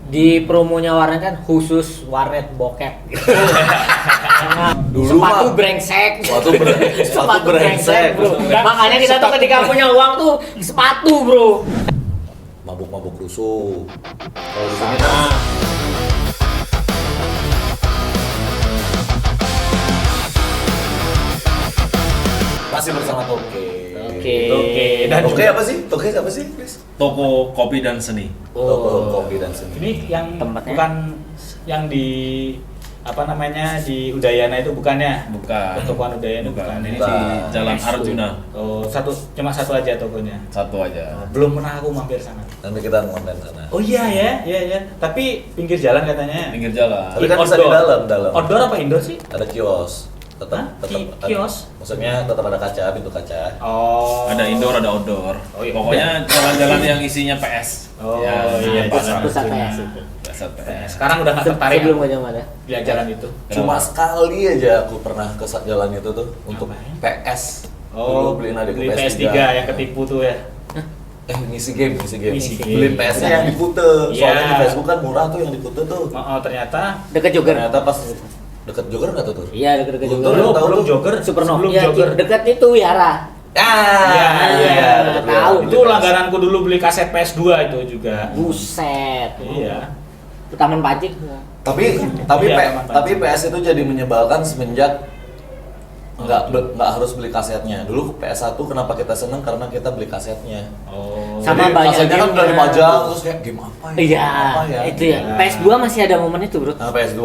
Di promonya warnet kan khusus warnet bokep. Dulu sepatu mah brengsek. sepatu brengsek, bro. Makanya kita tuh ketika punya uang tuh sepatu, bro. Mabuk-mabuk rusuh. Kalau di sini kan masih bersama Toke. Oke. Dan Toke juga apa sih? Toke siapa sih, Chris? toko kopi dan seni. Toko kopi dan seni. ini yang Tempatnya? bukan yang di apa namanya di Udayana itu bukannya? Bukan. Pertokoan Udayana Bukan. bukan. Ini Bukan. di Jalan Resto. Arjuna. Oh, cuma satu aja tokonya. Satu aja. Belum pernah aku mampir sana. Nanti kita ngonten sana. Oh iya ya. Tapi pinggir jalan katanya. Pinggir jalan. Tapi kan bisa di dalam. Outdoor apa indoor sih? Ada kios. Hah? Tetap Kios? maksudnya tetap ada kaca, pintu kaca. Oh. Ada indoor, ada outdoor. Oh, iya. Pokoknya jalan-jalan yang isinya PS. Oh, Ya, iya, pasar. pusat Arjuna. PS itu. Pusat PS. Sekarang udah nggak tertarik Sebelum aku aja ada. lihat jalan itu. Cuma sekali aja aku pernah ke jalan itu tuh untuk Ngapain? PS. Oh, Dulu beliin adikku beli PS3 yang ketipu tuh ya. ngisi game. Ngisi game. Beliin PS-nya yang di Kute. Iya. Soalnya di Facebook kan murah tuh yang di Kute tuh. Oh, ternyata Deket Jogger. Ternyata pas deket Jogger nggak tuh tuh? Iya, deket Untung Jogger. lu tahu belum lu. jogger, Supernova. sebelum Ya, jogger. deket itu Wiara. Iya. tahu. Itu langgananku dulu beli kaset PS2 itu juga. Buset. Iya. Taman Pajik. Tapi Iya, aman, tapi PS itu jadi menyebalkan semenjak nggak harus beli kasetnya. Dulu PS1 kenapa kita seneng karena kita beli kasetnya. Oh. Sama Jadi banyak kasetnya kan udah gamenya. dipajang terus kayak game apa ya? Iya, Apa ya? itu ya. Iya. PS2 masih ada momen itu, bro. Nah, PS2.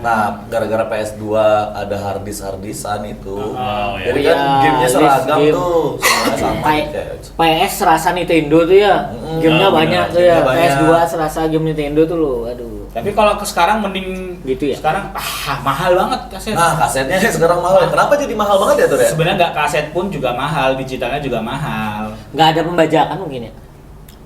Nah, gara-gara PS2 ada harddisan itu. Oh, iya. Jadi kan Iya, gamenya list seragam game. tuh. Semuanya sama. Kayak kayak- PS serasa Nintendo tuh ya. Gamenya Ah, banyak benar. tuh ya. Gamenya PS2 banyak. serasa game Nintendo tuh loh. Aduh. Tapi kalau ke sekarang mending Gitu ya? Sekarang mahal banget kaset. Nah, kasetnya sekarang mahal. Kenapa jadi mahal banget ya, Tur ya? Sebenarnya nggak kaset pun juga mahal, digitalnya juga mahal. Nggak ada pembajakan mungkin ya.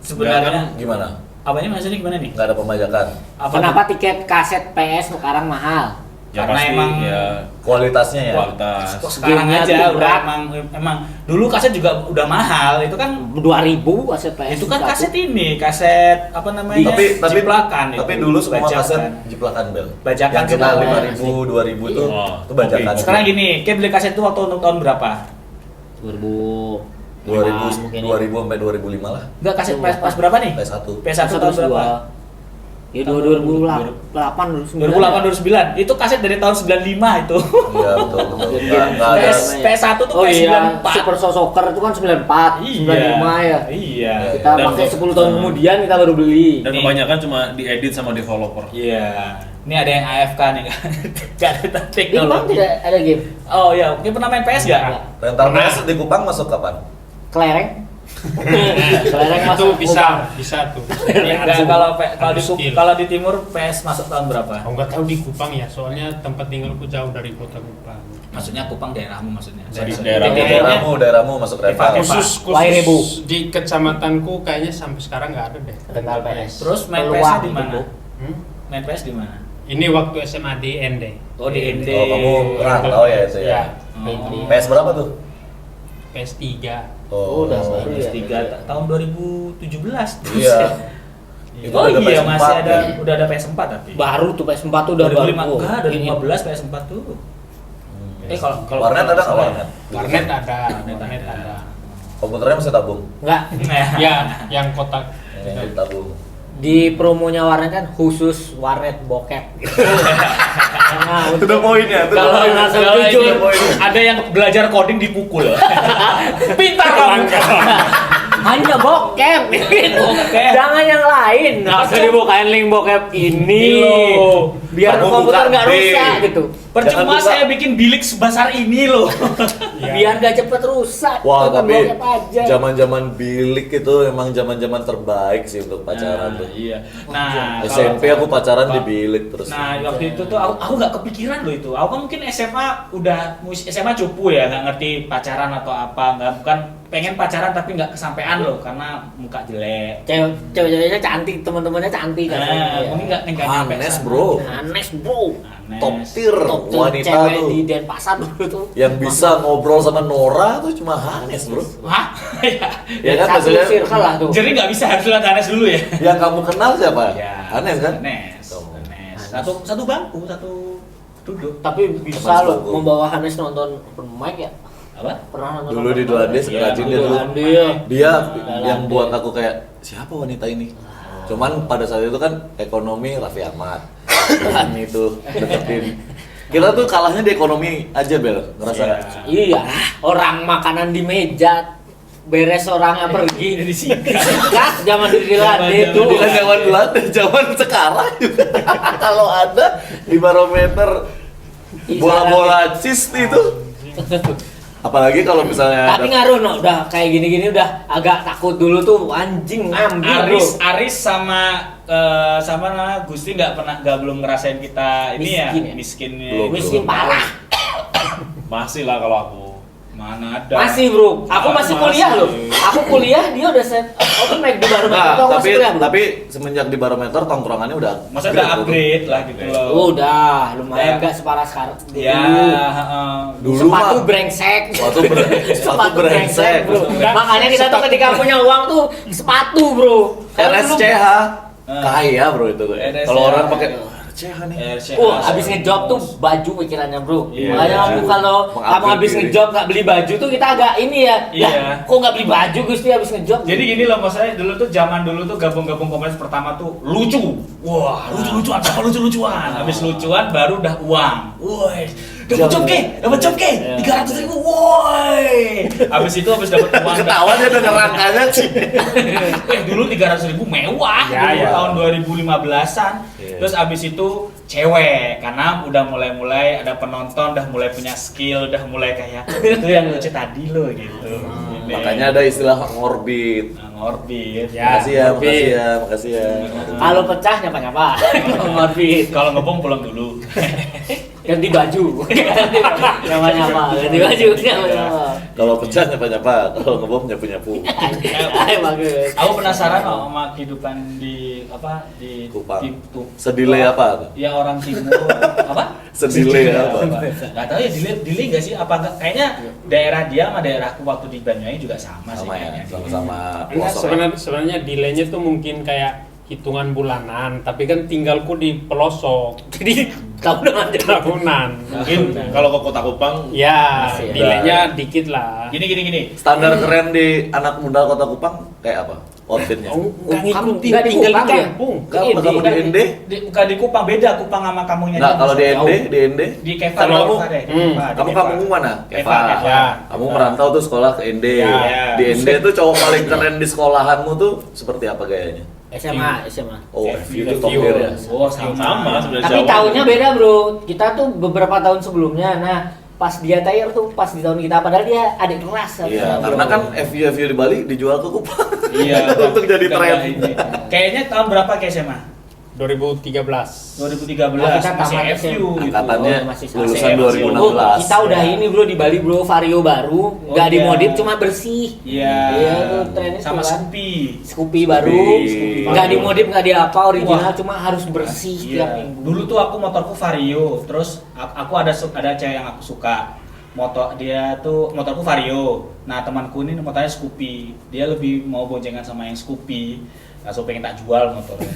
Sebenarnya Gimana? apanya maksudnya gimana nih? Nggak ada pembajakan. Apa Kenapa tiket kaset PS sekarang mahal? Ya Karena pasti emang- ya Kualitasnya ya. kualitas. Kok sekarang Gamenya aja tuh udah berat. emang dulu kaset juga udah mahal. Itu kan 2000 kaset PS. itu kan satu. kaset ini, kaset apa namanya? Tapi jiplakan tapi itu, dulu semua bajakan. kaset jiplakan bel. Bajakan yang kita semua. 5.000, 2.000 itu Oh, itu bajakan. oke. Sekarang gini, kayak beli kaset itu waktu untuk tahun berapa? 2000 2000 mungkin 2000 sampai 2005 lah. Enggak kaset pas berapa nih? PS1. PS1 tahun berapa? Ya 2008 2008 2009. Itu kaset dari tahun 95 itu. Iya, betul betul. Iya. Nggak ada. PS1 tuh Oh iya, PS94. Super Soccer itu kan 94, 95 ya. Iya. Kita Dan pakai untuk- 10 tahun kemudian kita baru beli. Dan kebanyakan cuma diedit sama developer. Iya. Ini ada yang AFK nih kan. Gak ada Di Kupang teknologi. tidak ada game. Oh iya, mungkin pernah main PS Enggak. gak? Rental PS di Kupang masuk kapan? Kelereng. Kelereng Itu masuk bisa tuh. Enggak, Skill. kalau di timur PS masuk tahun berapa? Aku nggak tahu di Kupang ya, soalnya tempat tinggalku jauh dari kota Kupang. Maksudnya Kupang daerahmu maksudnya. Dari Sorry. daerahmu. Titik-titiknya. Daerahmu masuk rental. Eva. Khusus Wairibu. di kecamatanku kayaknya sampai sekarang nggak ada deh. Rental PS. Terus main Peluang PS-nya di itu, mana? Bu. Hmm? Main PS di mana? Ini waktu SMA di ND. Oh di ND. Oh, kamu rantau ya itu ya. Ya, Oh. PS berapa tuh? PS3. Oh, udah baru ya. PS3 tahun 2017. Iya. Itu Oh udah ada iya PS4 masih ada ya? udah ada PS4 tapi. Baru tuh PS4 tuh udah 2005 baru. enggak, 2015 PS4 tuh. kalau Warnet ada nggak salah warnet? Warnet ada, Warnet warnet ada. ada. Komputernya masih tabung. Enggak. Ya, yang kotak. Yang tabung. Di promonya warnet kan khusus warnet bokep. Nah, Itu udah poinnya, itu udah Kalau poin. langsung kalau jujur. ini ada yang belajar coding dipukul. Pintar kamu. Hanya bokep. Bokep. Jangan yang lain. Langsung dibukain link bokep ini. loh. Biar Kamu komputer buka nggak B. rusak gitu. Percuma Jangan buka. saya bikin bilik sebesar ini loh. Biar gak cepet rusak. Wah, Tonton tapi bokep aja. zaman-zaman bilik itu emang zaman-zaman terbaik sih untuk pacaran tuh. Iya. Nah, SMP kalau- aku pacaran di bilik terus. Nah waktu itu tuh aku nggak kepikiran loh itu. Aku kan mungkin SMA SMA cupu ya, nggak ngerti pacaran atau apa, nggak bukan pengen pacaran tapi nggak kesampaian loh karena muka jelek. Cewek-ceweknya cantik, teman-temannya cantik kan. Nah, mungkin nggak nyampe Anes, sana. bro. Anes, bro. Anes. Top tier. Top wanita cewek tuh di Denpasar dulu tuh. yang bisa ngobrol sama Nora tuh cuma Hanes, bro. Hah? Ya kan, Satu maksudnya circle lah tuh. Jadi nggak bisa harus lihat Hanes dulu ya? yang kamu kenal siapa? Ya. Hanes kan? Hanes. Tuh. Hanes. Satu bangku, satu duduk. Tapi bisa Teman loh sepupu. membawa Hanes nonton open mic ya. Apa? Pernah nonton Dulu open di mic? Dulandes, Iya, rajin dia dulu. dulu. Dia. Dia Dulandes. yang buat aku kayak siapa wanita ini? Cuman pada saat itu kan ekonomi Raffi Ahmad, kan itu deketin. Kita tuh kalahnya di ekonomi aja, Bel, ngerasa Iya. nggak? Iya, orang makanan di meja beres orangnya pergi Jadi singkat. Sikat zaman di Dilande itu. Bukan zaman Belanda, zaman sekarang juga. Kalau ada di barometer bola-bola cis itu. Apalagi kalau misalnya Tapi ngaruh no, udah kayak gini-gini udah agak takut dulu tuh anjing ngambil bro. Aris sama sama nama Gusti nggak belum ngerasain kita ini Miskin ya? ya miskinnya. Belum. Miskin parah. Masih lah kalau aku. Mana ada? Masih bro, aku masih kuliah loh. Aku kuliah dia udah set open mic di barometer Nah, itu aku masih kuliah bro. tapi semenjak di barometer tongkrongannya udah Masa udah upgrade lah gitu loh. Udah lumayan Ya. gak separah sekarang. Ya, Dulu. Dulu Sepatu mah- brengsek. sepatu brengsek. bro. Makanya kita tuh ketika punya uang tuh sepatu bro. Karena dulu- RSCH kaya bro itu tuh. RSCH. Kalau orang pakai RSCH nih. Abis ngejob tuh baju pikirannya bro. Iya. Makanya kamu kalau Mengupgrade kamu abis diri. ngejob nggak beli baju tuh kita agak ini ya. Iya. Lah, kok nggak beli baju Gusti abis ngejob? Jadi gini loh maksudnya dulu tuh zaman dulu tuh gabung-gabung komunitas pertama tuh lucu. Wah, lucu-lucuan sama lucu-lucuan. Habis lucuan baru udah uang. Woi, dapat job ke? Dapat job ke? 300.000. Woi. Habis itu habis dapat uang Ketawa dia denger angkanya sih. dulu 300.000 mewah Ya, dulu ya. tahun 2015-an. Iya. Terus abis itu cewek karena udah mulai ada penonton, udah mulai punya skill, udah mulai kayak itu yang lucu tadi loh gitu. Ini. Makanya ada istilah ngorbit. Nah, ngorbit. Ya. Makasih ya, ngorbit. makasih ya, makasih ya. Kalau pecah nyapa-nyapa. Ngorbit. Kalau ngebom pulang dulu. Ganti baju. Nyapa-nyapa. Ganti baju. Nyapa-nyapa. Kalau pecah nyapa-nyapa, kalau ngebom nyapu-nyapu. Ayo bagus. Aku penasaran sama kehidupan di apa di Kupang. tuh. Sedile apa tuh? Ya orang timur apa? Sedile apa? Gak tahu ya delay nggak sih? Apa nggak? Kayaknya daerah dia sama daerahku waktu di Banyuwangi juga sama sih Sama ya, kayaknya. sama-sama Enggak, pelosok ya. sebenarnya delaynya tuh mungkin kayak hitungan bulanan, tapi kan tinggalku di pelosok Jadi kamu dengan tahunan. Mungkin kalau ke Kota Kupang Ya, Masih ya. delaynya dikit lah. Gini. Standar keren di anak muda Kota Kupang kayak apa? Outfitnya? Oh, nggak Kamu ngikutin, nggak di tinggal di Kupang ya? kampung. Kalau kamu di ND? Bukan di Kupang, beda Kupang sama kamunya. Nggak, kalau di ND, Jauh. di ND? Di Keva Kalau kamu- Keva deh. Hmm. Keva, di Kamu Keva. kampungmu mana? Keva. Ya. Kamu merantau tuh sekolah ke ND. Ya. Di ND tuh cowok paling keren di sekolahanmu tuh seperti apa gayanya? SMA. Oh, FU. itu top tier ya. Oh, sama sebenarnya. Tapi Jawa. tahunnya beda bro. Kita tuh beberapa tahun sebelumnya. Nah pas dia tayar tuh pas di tahun kita. Padahal dia adik kelas. Iya, bro. karena kan FU di Bali dijual ke Kupang. Iya. Untuk jadi Udah tren. ini. Kayaknya tahun berapa ke SMA? 2013. 2013 Nah, kita masih tamat FU gitu. Angkatannya masih sama. lulusan Masih 2016. Kita udah ini bro di Bali bro, vario baru, nggak iya. dimodif cuma bersih. Iya. Iya, tuh trennya sama tuh kan. Scoopy. Scoopy baru, Scoopy. nggak dimodif nggak diapa original, Wah. cuma harus bersih Iya. tiap minggu. Dulu tuh aku motorku Vario, terus aku ada cewek yang aku suka. Motorku Vario. Nah, temanku ini motornya Scoopy. Dia lebih mau boncengan sama yang Scoopy. Langsung pengen tak jual motornya.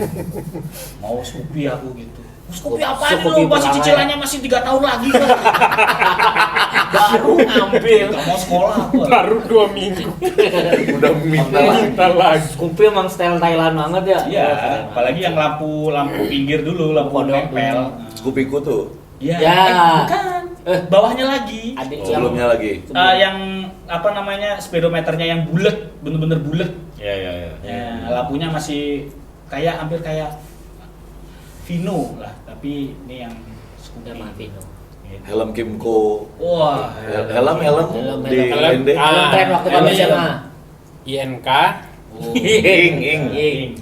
Mau Scoopy aku gitu. Scoopy apa Scoopy lu? Masih pertama cicilannya masih 3 tahun lagi kan. Baru ngambil. Gak mau sekolah aku. Baru 2 minggu. Udah minta lagi. Minta lagi. Scoopy emang style Thailand banget ya. Iya, apalagi yang lampu pinggir dulu, lampu Kodok nempel. dulu. Scoopy-ku tuh. Iya. Ya. Bukan. Bawahnya lagi. Adik Oh, sebelumnya lagi. Yang apa namanya speedometernya yang bulat, bener-bener bulat. Iya. Ya, lampunya masih hampir kayak Vino lah, tapi ini yang Scoopy. Udah mati no. Gitu. Helm Kimco. Wah, Helm Helm, di helm. ND. Belum tren waktu kami ini SMA. INK, Ing.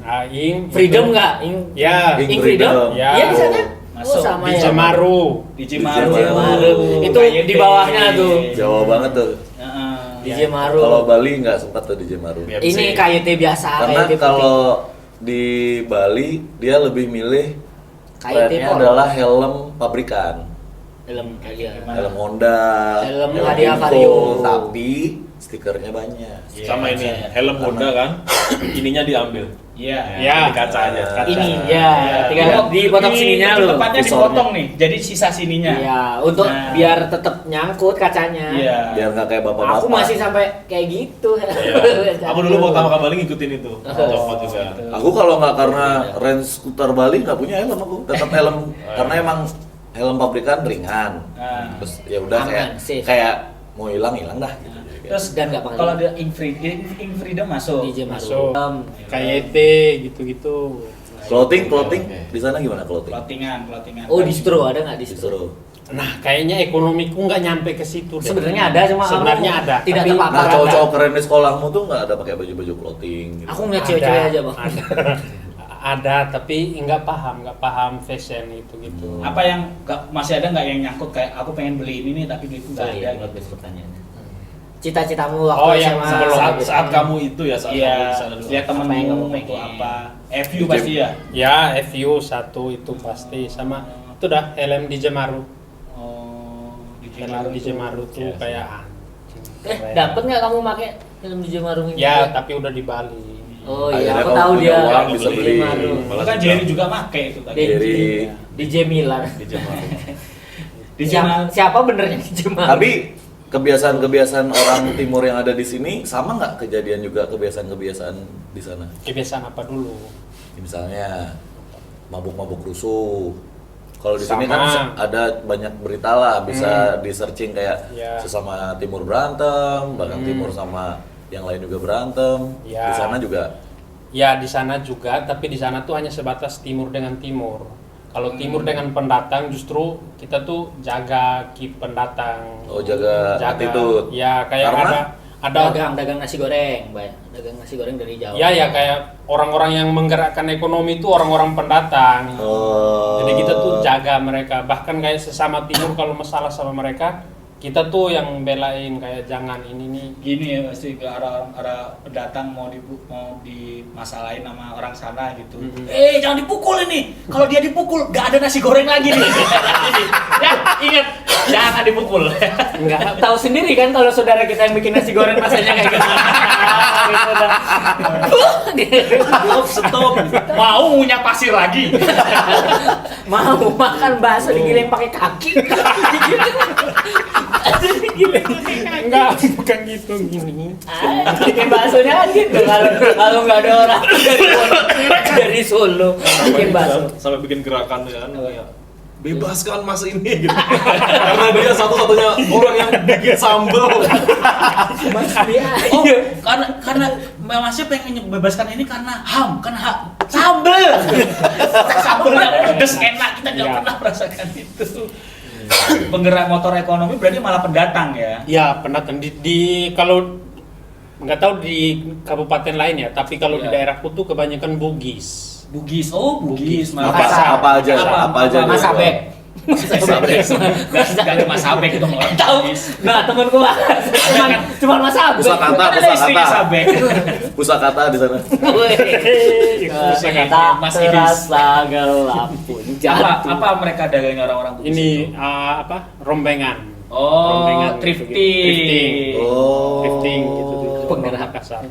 Aing, Freedom nggak? Ing Ya, Ing Freedom? Ya. Iya di sana. Masuk. Oh, sama di ya. Cemaru. di Cimaru. Cimaru. Itu di bawahnya tuh. Jawa banget tuh. Di Ya. Jemaru. Kalau Bali nggak sempat tuh di Jemaru. Ya. Ini KYT biasa. Karena KYT kalau di Bali dia lebih milih KYT brandnya Pol. adalah helm pabrikan. helm aja. Helm Honda, Helm helm hadiah Inco, Vario. tapi stikernya banyak. Iya, Sama ini kaca. helm Honda kan, ininya diambil. Iya. Ya. Di kaca aja. Ini ya, tinggal dipotong sininya Di loh. depannya visornya. dipotong nih, jadi sisa sininya. Iya, untuk Nah. biar tetap nyangkut kacanya. Iya. Biar nggak kayak bapak-bapak. Aku masih sampai kayak gitu. Iya. Aku dulu pertama kali ngikutin itu, copot juga. Aku kalau nggak karena range skuter Bali nggak punya helm aku, tetap helm karena emang helm pabrikan ringan. Ah. Terus ya udah Aman, safe. kayak mau hilang dah. Gitu. Terus Dan nggak pakai kalau helm. dia Infreedom masuk. DJ Masuk. Maru. KYT gitu-gitu. Clothing Oke. di sana gimana clothing? Clothingan. Oh, distro ada nggak distro? Disuruh. Nah, kayaknya ekonomiku nggak nyampe ke situ deh. Sebenarnya ada, cuma sebenarnya kamu ada. tidak tapi terpapar. Nah, ada. cowok-cowok keren di sekolahmu tuh nggak ada pakai baju-baju clothing gitu. Aku ngeliat cewek-cewek aja, Bang. Ada, tapi nggak paham fashion itu gitu. Apa yang masih ada nggak yang nyangkut kayak aku pengen beli ini nih tapi duitku nggak ada gitu. bagus pertanyaannya. Cita-citamu waktu Oh, yang SMA, sebelum- Saat kamu itu ya, saat Iya, kamu di sana dulu. lihat Apa yang kamu temenmu pengen? itu apa. FU pasti ya. Ya, FU satu itu pasti sama itu dah helm DJ Maru. Oh, di Helm DJ Maru tuh Iya, kayak dapet nggak kamu pakai film DJ Maru ini? Ya, tapi udah di Bali. Oh iya, Akhirnya aku kamu tahu punya dia uang, bisa DJ beli. Maru. Bahkan Jerry juga make itu tadi. Jadi DJ Milan. Di Jamal. DJ Siapa benernya DJ Maru? tapi kebiasaan-kebiasaan orang timur yang ada di sini sama nggak kejadian juga kebiasaan-kebiasaan di sana? Kebiasaan apa dulu? Misalnya mabuk-mabuk rusuh. Kalau di sini Sama. kan ada banyak berita lah, bisa di searching kayak Ya. sesama timur berantem, bahkan timur sama yang lain juga berantem. Ya. Di sana juga. Ya, di sana juga, tapi di sana tuh hanya sebatas timur dengan timur. Kalau timur dengan pendatang justru kita tuh jaga pendatang. Oh, jaga attitude. Ya, kayak Karena ada dagang nasi goreng, Mbak. Dagang nasi goreng dari Jawa. ya kayak orang-orang yang menggerakkan ekonomi itu orang-orang pendatang. Oh. Jadi kita tuh jaga mereka, bahkan kayak sesama timur kalau masalah sama mereka, kita tuh yang belain kayak jangan ini nih. Gini ya pasti ada pendatang mau dimasalahin sama orang sana gitu. Jangan dipukul ini. Kalau dia dipukul gak ada nasi goreng lagi nih. Ya, ingat jangan dipukul. Enggak tahu sendiri kan kalau saudara kita yang bikin nasi goreng rasanya kayak gimana. Stop. Mau ngunyah pasir lagi. Mau makan bakso digiling pakai kaki. Enggak, bukan gitu gini. Bikin baksonya kan gitu kalau nggak ada orang dari Solo bikin bakso. Sampai bikin gerakan ya kan, kayak bebaskan mas ini gitu. Karena dia satu-satunya orang yang bikin sambal. Mas dia. Oh, karena masnya pengen membebaskan ini karena sambel. Sambelnya pedes enak, kita nggak Iya. pernah merasakan itu. Penggerak motor ekonomi berarti malah pendatang ya. Ya, pendatang di kalau nggak tahu di kabupaten lain ya, tapi kalau di Iya. daerahku tuh kebanyakan Bugis. Bugis, Bugis. malah Apa, pasar. apa aja? Apa aja? Mas dia Abek. Gak cuma sabek itu orang Tahu? Bugis. Nah, temanku cuma Mas Abek. Pusakata, Kan ada istrinya sabek. Pusakata di sana. Kita Mas terasa gelap pun jatuh. Apa mereka dagangin orang-orang Bugis Ini itu? rombengan. Oh, Rombengan thrifting. Oh. Thrifting gitu tuh. Penggerak. Kasar.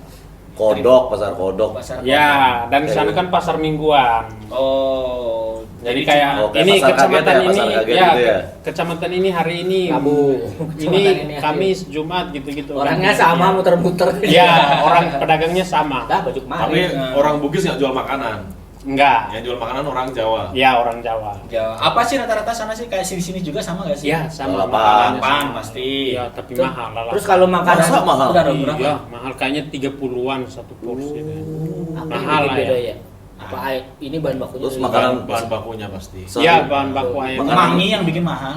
Kodok, pasar kodok. Pasar Ya, dan di sana kan pasar mingguan. Oh, Jadi kayak Oke, ini pasar kecamatan kaget ya, ini pasar kaget ya, gitu ya. kecamatan ini hari ini Rabu. ini Kecamatan ini hari Kamis, Jumat gitu-gitu. Orangnya Kan, sama ya. muter-muter. Ya, orang pedagangnya sama. Dah baju Tapi kemarin. orang Bugis nggak jual makanan. Enggak. Yang jual makanan orang Jawa. Ya, orang Jawa. ya, apa sih rata-rata sana sih kayak sini-sini juga sama gak sih? Ya, sama Lalapan. Lalapan pasti. Ya, tapi Terus- mahal lah. Terus kalau makanan Masa mahal? Udah ada berapa? Iya, mahal kayaknya 30-an satu porsi. apa mahal yang lah beda ya. ya? Apa ini bahan bakunya? Terus dari- makanan- Bahan bakunya pasti. Ya, bahan baku ayam. Kemangi yang bikin mahal.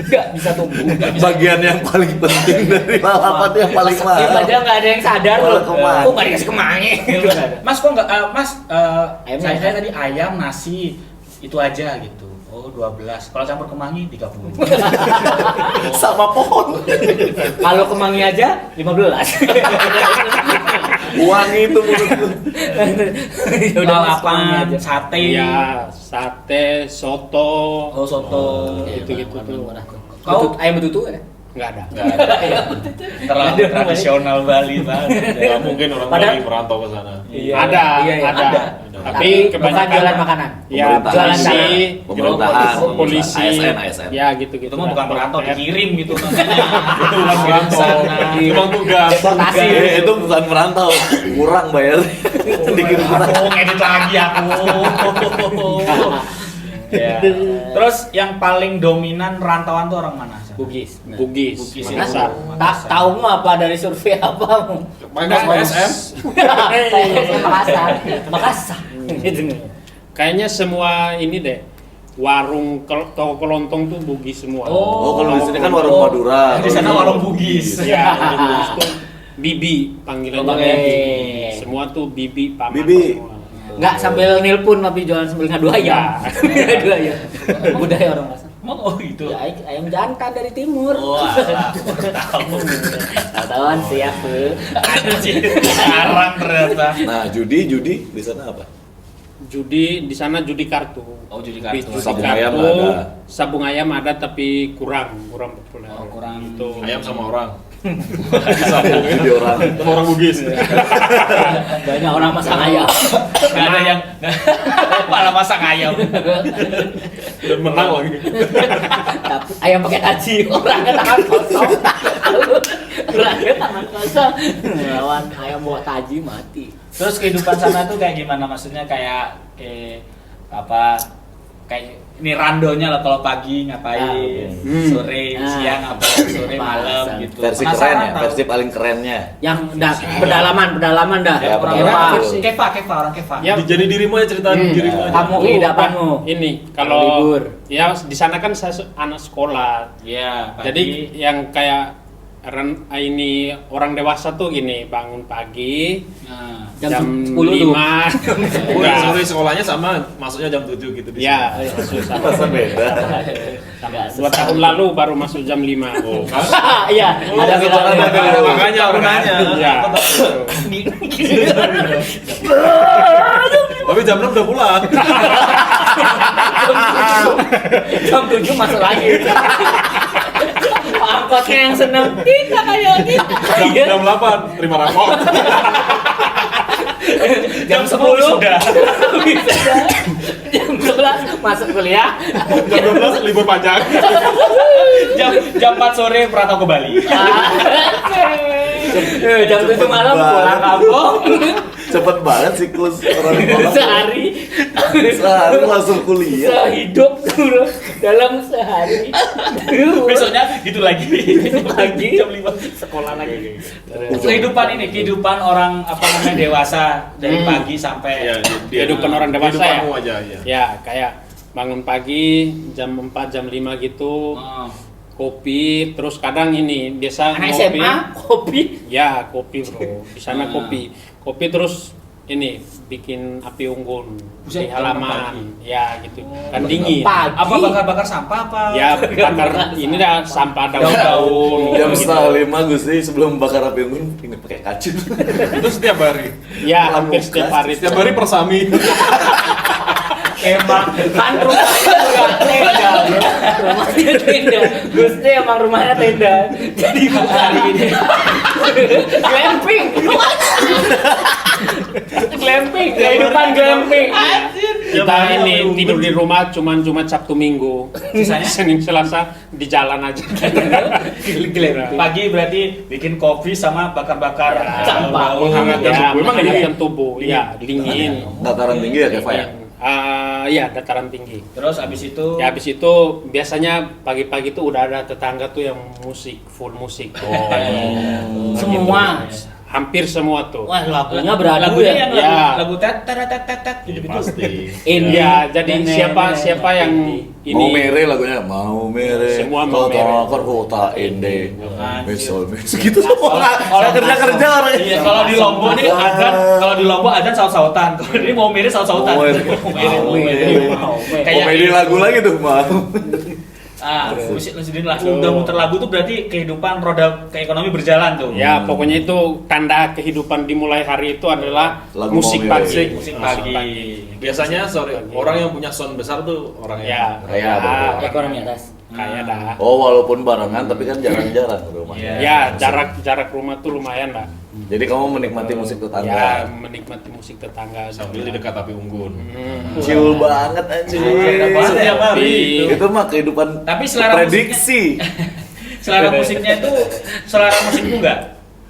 nggak bisa tumbuh. Nggak bisa. Bagian yang paling penting dari lalapan yang paling Sakit mahal. aja nggak ada yang sadar Malah loh. kemangi. Kok nggak dikasih kemangi? Mas kok nggak Mas Ayamnya saya apa? tadi ayam nasi itu aja gitu. Oh 12. Kalau campur kemangi 30. Sama pohon. Kalau kemangi aja 15. Wangi itu mulutku. Ya udah Mas, lalapan, wangi aja. sate. Iya, sate, soto, Oh, soto. gitu-gitu tuh. Kau ayam betutu ya? Nggak ada. Terlalu tradisional Bali banget. Nggak mungkin orang Padahal- Bali merantau ke sana. Iya. Ada, Iya, iya, ada. ada. Tapi bukan kebanyakan jualan makanan. Ya, Pemerintahan. polisi, Pemerintahan. polisi, ASN. ya gitu-gitu. Itu mah bukan merantau, dikirim gitu namanya. Itu bukan merantau. Emang tugas. Deportasi. Itu bukan merantau, kurang bayar. Dikirim kurang. Aku ngedit lagi aku. Ya. Terus yang paling dominan rantauan tuh orang mana? Bugis. Bugis, Bugis, Makassar. Tahu mu apa dari survei apa? PSM. Makassar. Gitu. Kayaknya semua ini deh, warung toko kelontong tuh Bugis semua. Oh, kalau di sini kan warung Madura. Di sana warung Bugis. Ya, di Bugis tuh Bibi panggilannya. Oke. Bibi. Semua tuh Bibi paman. Bibi. semua. Enggak sambil nilpun tapi jualan sambil ngadu ayam. Ngadu ayam. Budaya orang Makassar. Emang oh itu. Ya, ayam jantan dari timur. Oh, alah, tahu. Tahuan siap tuh. Ada sih sekarang ternyata. Nah, judi di sana apa? Judi di sana judi kartu. Oh, judi kartu. Judi Sabung kartu, ayam ada. Sabung ayam ada tapi kurang populer. Oh, kurang. Itu. Ayam sama orang. Jadi orang. Sama orang Bugis. Banyak orang masang ayam. Gak ada yang malah masak ayam. Dan menang lagi. Tapi ayam pakai taji, orangnya tangan kosong. Orangnya tangan kosong. Lawan ayam bawa taji mati. Terus kehidupan sana tuh kayak gimana? Maksudnya kayak apa? Kayak ini randonya lah kalau pagi ngapain, sore, siang apa, sore, malam gitu. Versi Penasaran keren ya, tahu. versi paling kerennya. Yang pedalaman dah. Ya, Orang pedalaman. Kepa, orang Kepa. Ya. Jadi dirimu aja cerita dirimu aja. Kamu kehidupanmu. Ini Kalau kalau libur. ya di sana kan saya anak sekolah. Iya, pagi. Jadi yang kayak ini orang dewasa tuh gini, bangun pagi Nah, Jam 10 tuh. 5. Sore sekolahnya sama, masuknya jam 7 gitu di Ya, sini. susah. Masa beda. Enggak 2 tahun lalu baru masuk jam 5. Oh, kan? Iya, ada bilangnya. Makanya aku nanya. Ya. Tapi jam 6 udah pulang. Jam 7 masuk lagi. Angkotnya yang seneng. Kita kayak kita. Jam 8 terima rapor. Jam 10 sudah. Jam 11 masuk kuliah. Jam 12 libur panjang. jam 4 sore merantau ke Bali. Jam 7 malam pulang kampung. Cepet banget siklus orang Sehari. Sehari langsung kuliah. Sehidup dulu dalam sehari. Besoknya gitu lagi. Pagi jam 5 sekolah lagi. Kehidupan orang apa namanya dewasa dari pagi sampai Ya, Kehidupan orang dewasa ya. kehidupanmu aja ya. Ya, kayak bangun pagi jam 4 jam 5 gitu. Oh. Kopi, terus kadang ini biasa Anak ngopi. SMA kopi. Ya, kopi, Bro. Di sana kopi. Kopi terus ini bikin api unggun Buset, di halaman. Ya, gitu. Kan dingin. Pagi. Apa bakar-bakar sampah apa? Ya, bakar ini dah sampah daun-daun. Jam setengah 5 Gusti sebelum bakar api unggun ini pakai kacun. Itu setiap hari. Ya, hampir setiap hari. Setiap hari persami. Emang kan rumahnya juga tenda, bro. Rumahnya tenda. Gusti emang rumahnya tenda. Jadi bukan ini. Glamping. Glamping, kehidupan glamping. Kita ini tidur di rumah cuma Sabtu Minggu. Sisanya? Senin Selasa di jalan aja. Pagi berarti bikin kopi sama bakar-bakar Sampah. Menghangatkan Ya, tubuh. Emang menghangatkan dingin? tubuh. Ya, dingin. Dataran tinggi ya Keva ya? Iya, dataran tinggi. Terus abis itu Ya habis itu biasanya pagi-pagi tuh udah ada tetangga tuh yang musik, full musik. Semua. Hampir semua tuh. Wah, lagunya beradu lagunya ya. yang Ya. lagu tet tet tet tet tet gitu. Pasti. Indie. Ya, jadi Nenek, siapa yang indie. Mau ini mere lagunya, mau mere. Semua mau mere. Kota ende. Anjir. Misal gitu semua. Saya kerja orang. Iya, kalau di Lombok nih adzan, kalau di Lombok adzan saut-sautan. Kalau ini mau mirip saut-sautan. Mau Mau mirip. Komedi lagu lagi tuh mau. Musik sendiri lah. Udah muter lagu tuh berarti kehidupan roda ke ekonomi berjalan tuh. Ya, pokoknya itu tanda kehidupan dimulai hari itu adalah Lagu musik mau pagi. Musik pagi. Biasanya orang yang punya sound besar tuh orang Ya, yang Kaya, betul. Ekonomi atas. kayak dah. Oh, walaupun barengan tapi kan jarang-jarang rumahnya. Ya, jarak rumah tuh lumayan lah. Jadi kamu menikmati musik Ya, tetangga. menikmati musik tetangga. sambil di dekat api unggun. Chill banget anjing. Setiap hari itu. Itu mah kehidupan Tapi selera prediksi. Selera musiknya itu selera musikmu enggak?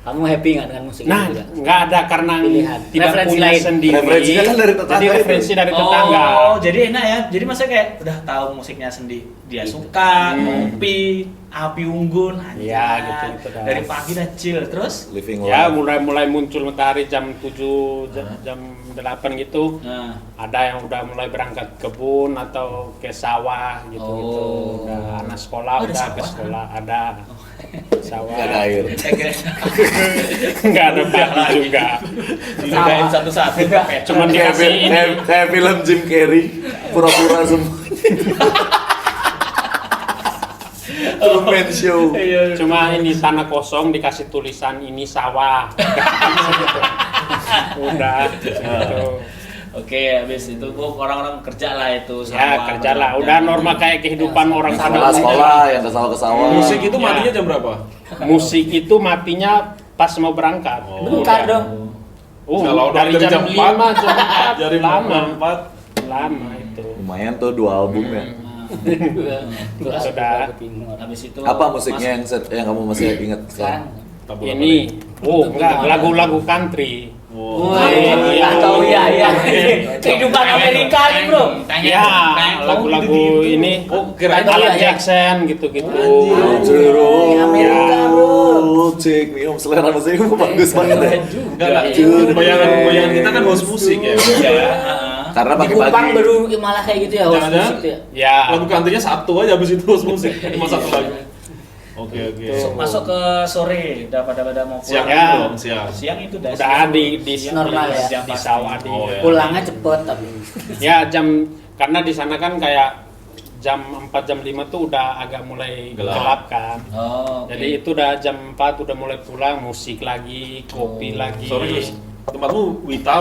Kamu happy nggak dengan musik Nah, itu juga? nggak ada karena Pilihan. tidak Referensi punya lain. sendiri. Referensinya kan dari tetangga Jadi itu. referensi dari tetangga. Oh, jadi enak ya. Jadi masa kayak udah tahu musiknya sendiri. Dia suka ngopi, api unggun. anjay. Iya, gitu dah. Dari pagi dah chill terus. Living Ya, life. mulai muncul matahari jam 7, jam 8 gitu. Nah, Ada yang udah mulai berangkat kebun atau ke sawah gitu-gitu. Oh. Udah anak sekolah Oh, ada udah ke sawah? sekolah, ada sawah. Nggak ada air. Nggak ada batu juga. Dibedain satu-satu. Cuman dikasih ini. Kayak film Jim Carrey, pura-pura semua. Truman Show. Cuma ini tanah kosong dikasih tulisan ini sawah. Udah gitu. Oke, habis itu orang-orang kerja lah itu. Ya, kerja lah. Udah normal kayak kehidupan orang pada Sekolah, yang ke sawah ke sawah. Musik itu Ya. matinya jam berapa? Musik itu matinya pas mau berangkat. Bentar dong. Kalau dari jam 5, jam 4, Dari lama. 4. Lama itu. Lumayan tuh 2 album ya. Sudah. Habis itu Apa musiknya yang kamu masih ingat sekarang? Sekarang. Ini, enggak, lagu-lagu country. Tahu ya. Kehidupan Amerika nih bro. Ya, lagu-lagu ini. kirain Alan ya. Jackson gitu-gitu. Jerome, Amerika, bro. take me home. Selera musikmu bagus banget ya. Enggak lah. Bayangan kita kan host musik ya. Karena Di Kupang pagi-pagi baru malah kayak gitu ya host Jangan-jangan? musik tuh ya. Ya, Lagu countrynya satu aja habis itu host musik. Cuma satu lagu. Oke. masuk ke sore, udah pada mau pulang. Siang Ya. itu dong, siang. Siang itu udah. udah di Normal ya. di sawah di. Oh, ya. Pulangnya cepet tapi. Ya, karena di sana kan kayak jam 4 jam 5 tuh udah agak mulai Gelap. gelap kan. Oh, oke. Jadi itu udah jam 4 udah mulai pulang, musik lagi, kopi lagi. Sorry, tempatmu Wite,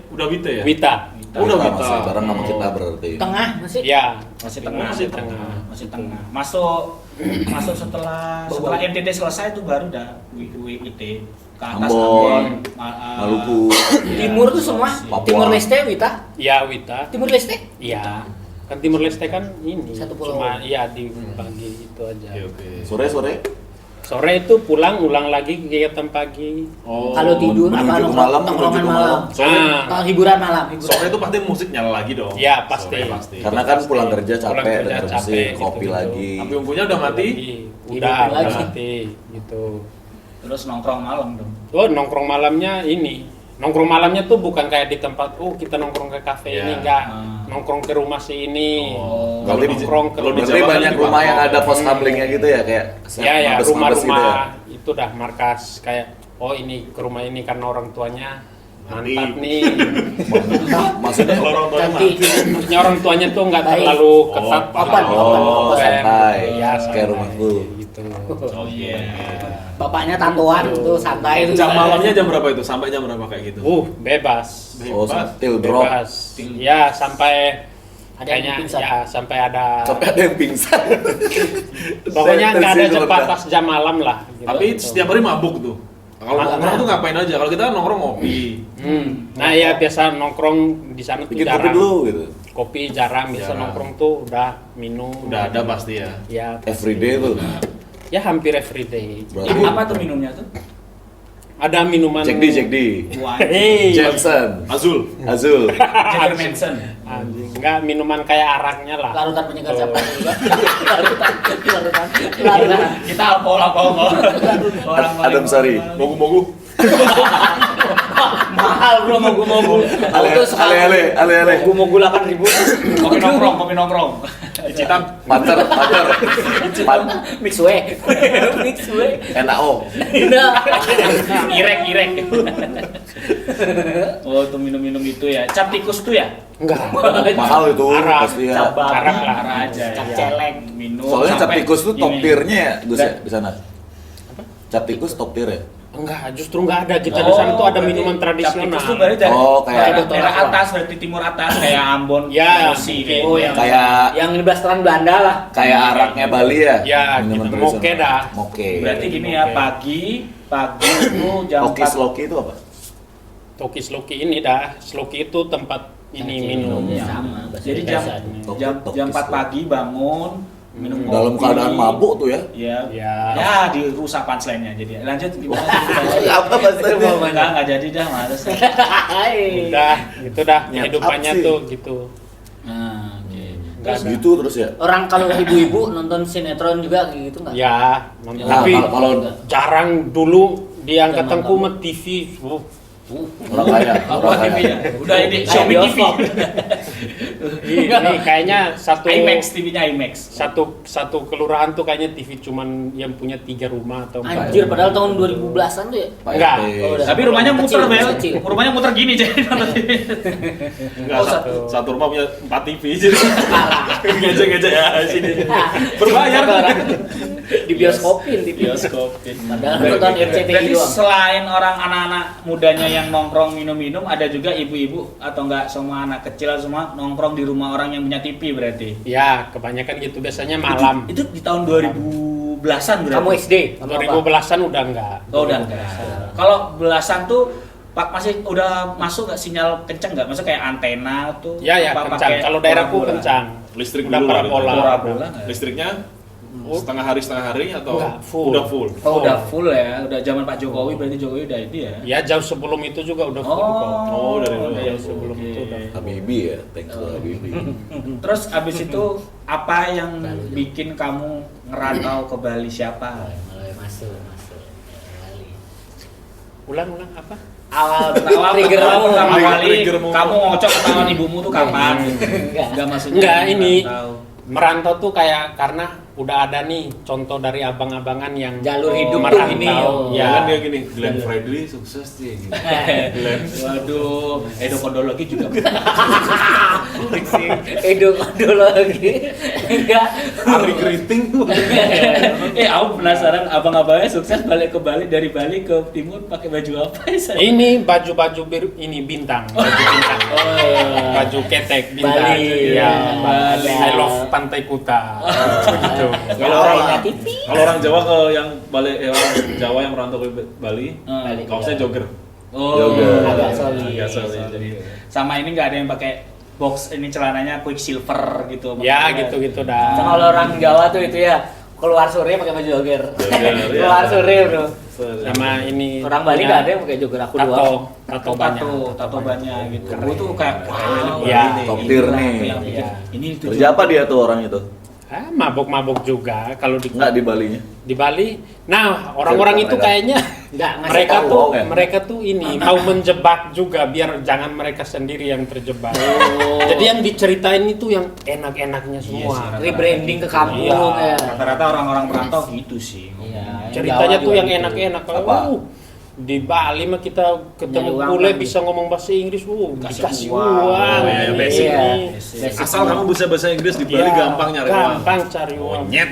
udah Wite ya? Wita. Oh, udah kita Wita. masih bareng sama kita berarti. Tengah masih. Ya, Masih tengah. Masih tengah. Masih tengah. Masuk setelah NTT selesai itu baru udah WIT ke atas Ambon, Ma- Maluku. Timur tuh semua. Papua. Timur Leste Wita. Ya Wita. Timur Leste. Iya. Kan Timur Leste kan ini. Satu pulau. Cuma iya dibagi itu aja. Oke. Sore-sore Sore itu pulang ulang lagi kegiatan pagi. Oh. Kalau tidur menuju apa ke malam, nongkrongan menuju ke malam. Ah. Kalau hiburan malam. Hiburan. Sore itu pasti musik nyala lagi dong. Ya, pasti. Sore pasti. karena kan pulang kerja Pulang capek, kerja denger capek, musik, gitu, kopi gitu. lagi. Api unggunya udah mati. Udah, Hidupin udah lagi. mati gitu. Terus nongkrong malam dong. Oh, nongkrong malamnya ini. Nongkrong malamnya tuh bukan kayak di tempat, kita nongkrong ke kafe Iya. ini, enggak. Ah. Nongkrong ke rumah si ini. Oh. Kalau Berarti di- nongkrong ke kalau di Berarti Jawa kan banyak di rumah yang Bangkok. ada pos kamlingnya gitu ya, kayak Ya, ya, mabes-mabes rumah-rumah gitu ya. itu dah markas kayak, oh ini ke rumah ini karena orang tuanya Mati. mantap nih. Maksudnya Kalau orang tua Nanti Maksudnya orang tuanya tuh nggak Baik. terlalu ketat. Open, gitu. open, open, santai. Ya, Kayak santai, rumahku. Gitu. Oh iya. bapaknya tatoan tuh santai. Jam malamnya jam berapa itu? Sampai jam berapa kayak gitu? Bebas. oh, Bebas. till drop. Bebas. Ya, sampai Ada yang kayaknya pingsan. ya sampai ada Sampai ada yang pingsan. pokoknya nggak ada Terus sebatas jam malam lah gitu. Tapi setiap hari mabuk tuh. Kalau Mabuk. nongkrong tuh ngapain aja? Kalau kita nongkrong ngopi. Nah ya biasa nongkrong di sana tuh bikin kopi jarang. dulu gitu. Kopi jarang, biasa Jarang. nongkrong tuh udah minum. Udah ada pasti ya. Ya, Everyday tuh. ya hampir everyday. Berarti Apa tuh minumnya tuh? Ada minuman. Jack D. Wine. Hey, Jameson, Azul. Azul. Jagger Manson. anjing. Enggak minuman kayak araknya lah. Larutan penyegar Oh. siapa juga. Larutan. Kita alkohol. Orang Adam Sari. Mogu-mogu. Mahal bro mogu-mogu. Ale. Mau 8.000. Kopi nongkrong. Icitan. Pater. Mix way. Mix way. NAO. Nah. Irek. Oh, tuh minum-minum itu ya. Cap tikus tuh ya? Enggak. Mahal itu Arak. pasti ya. Cabang. Arak lah. Arah aja. Cap ya. celeng. Minum. Soalnya cap sampai tikus tuh top ini. tier-nya ya, Gus ya, di sana. Cap tikus top tier ya. Enggak, justru enggak ada. Kita di sana tuh ada berarti minuman cap tradisional. tikus tuh berarti dari Oh, kayak daerah apa? atas, berarti timur atas kayak Ambon, Ya, Sulawesi kayak Oh, gitu. yang Kayak yang di blasteran Belanda lah. kayak araknya Bali ya. Ya, Minuman gitu. tradisional. Moke dah. Moke. Berarti gini ya, pagi itu jam Loki 4 Sloki itu apa? Toki Sloki ini dah. Sloki itu tempat ini minum. Iya, sama. bahasa Jadi jam Indonesia. jam 4 pagi bangun minum Dalam kopi. keadaan mabuk tuh ya. Iya. Ya. Ya, dirusak punchline-nya jadi. Lanjut gimana? Apa bahasanya? Enggak jadi dah, males. Hai. Udah, gitu dah. Nyat Kehidupannya up sih. tuh gitu. Nah, oke. Enggak ada. Gitu terus ya. Orang kalau ibu-ibu nonton sinetron juga kayak gitu nggak? Ya, nonton. Nah, Tapi kalau jarang dulu di angkatanku kamu. mah TV. orang kaya, Apa orang TV kaya. ya? Udah ini Kayak Xiaomi TV. bioskop. Ini kayaknya satu IMAX TV-nya IMAX. satu kelurahan tuh kayaknya TV cuman yang punya 3 rumah atau 4 Anjir, rumah. padahal tahun 2010-an tuh ya. Pak Enggak. RT. Oh, udah. Tapi rumahnya muter, Kecil, Bel. kecil. Rumahnya muter gini jadi nonton TV. Enggak, Oh, satu rumah punya 4 TV jadi. Ngejek-ngejek ya sini. Berbayar Di bioskopin, di bioskopin. Padahal nonton RCTI Berarti doang. selain orang anak-anak mudanya yang nongkrong minum-minum, ada juga ibu-ibu atau enggak semua anak kecil semua nongkrong di rumah orang yang punya TV berarti. Ya, kebanyakan gitu biasanya malam. Itu di tahun 2010-an berarti. Kamu SD? Kamu apa? 2010-an udah enggak. Oh, udah enggak. Kalau belasan tuh Pak masih udah masuk nggak sinyal kenceng nggak? Maksudnya kayak antena tuh? Ya ya apa kencang. pakai Kalau daerahku parabola? kencang. Listrik Udah dulu parabola. Parabola nggak? Listriknya setengah hari atau Enggak, full. udah full? Oh, udah full ya. Udah zaman Pak Jokowi berarti Jokowi udah itu ya. Ya jauh sebelum itu juga udah full kok. Oh, dari dulu. udah Jauh sebelum oke. itu udah. Habibi ya, thanks to Habibi. Terus abis itu apa yang bikin kamu ngerantau ke Bali siapa? Mulai masuk. Bali. Ulang apa? Awal pertama Trigger kamu. pertama kali Triggermu. kamu ngocok ketahuan ibumu tuh kapan? Enggak. Enggak maksudnya. Enggak, ini. ngerantau. Merantau tuh kayak karena udah ada nih contoh dari abang-abangan yang Jalur hidup tuh merantau. gini, oh. Ya kan Ya. dia gini, Glenn Fredly sukses sih gitu. Glenn. Waduh, edukologi juga. Edukologi. Enggak. Ari Keriting tuh. Aku penasaran abang-abangnya sukses balik ke Bali dari Bali ke timur pakai baju apa ya? Ini baju-baju ini bintang, baju bintang. Baju ketek bintang. Bali. Ya, Bali. I love Pantai Kuta. Gitu. Kalau orang tipis. kalau orang Jawa ke yang Bali orang Jawa yang merantau ke Bali, Bali. kaosnya jogger. Oh, Yoga. Agak solid. Agak solid. Jadi sama ini nggak ada yang pakai box ini celananya Quicksilver gitu. Ya makanya. gitu-gitu Sama dah. kalau orang Jawa tuh itu ya keluar sore pakai baju jogger. Jogger, iya. Keluar sore, Bro. Sama ini. Orang Bali punya nggak ada yang pakai jogger, aku tato, doang. tato banyak. Tato banyak gitu. Keren. Gue tuh kayak wow. Iya. Top tier inilah nih. aku yang bikin. Iya. Ini tuh Kerja apa dia tuh orang itu? Ah, mabok-mabok juga kalau di Enggak di Balinya. di Bali. Nah, orang-orang itu Mereka. kayaknya Nggak ngasih mereka tahu. tuh ya? mereka tuh ini mau menjebak juga biar jangan mereka sendiri yang terjebak. Jadi yang diceritain itu yang enak-enaknya semua. sih, Rebranding ke kampung Iya. ya. Rata-rata orang-orang perantau gitu sih. Iya. Ceritanya Jawa tuh juga yang gitu. enak-enak. Apa? Di Bali mah kita ketemu Nyari uang bule kan? bisa ngomong bahasa Inggris, dikasih uang. uang. Oh, iya, basic. Iya. Ini. Basic. Asal kamu bisa bahasa Inggris di Bali Iya, gampang nyari uang. gampang cari uang. Nyet.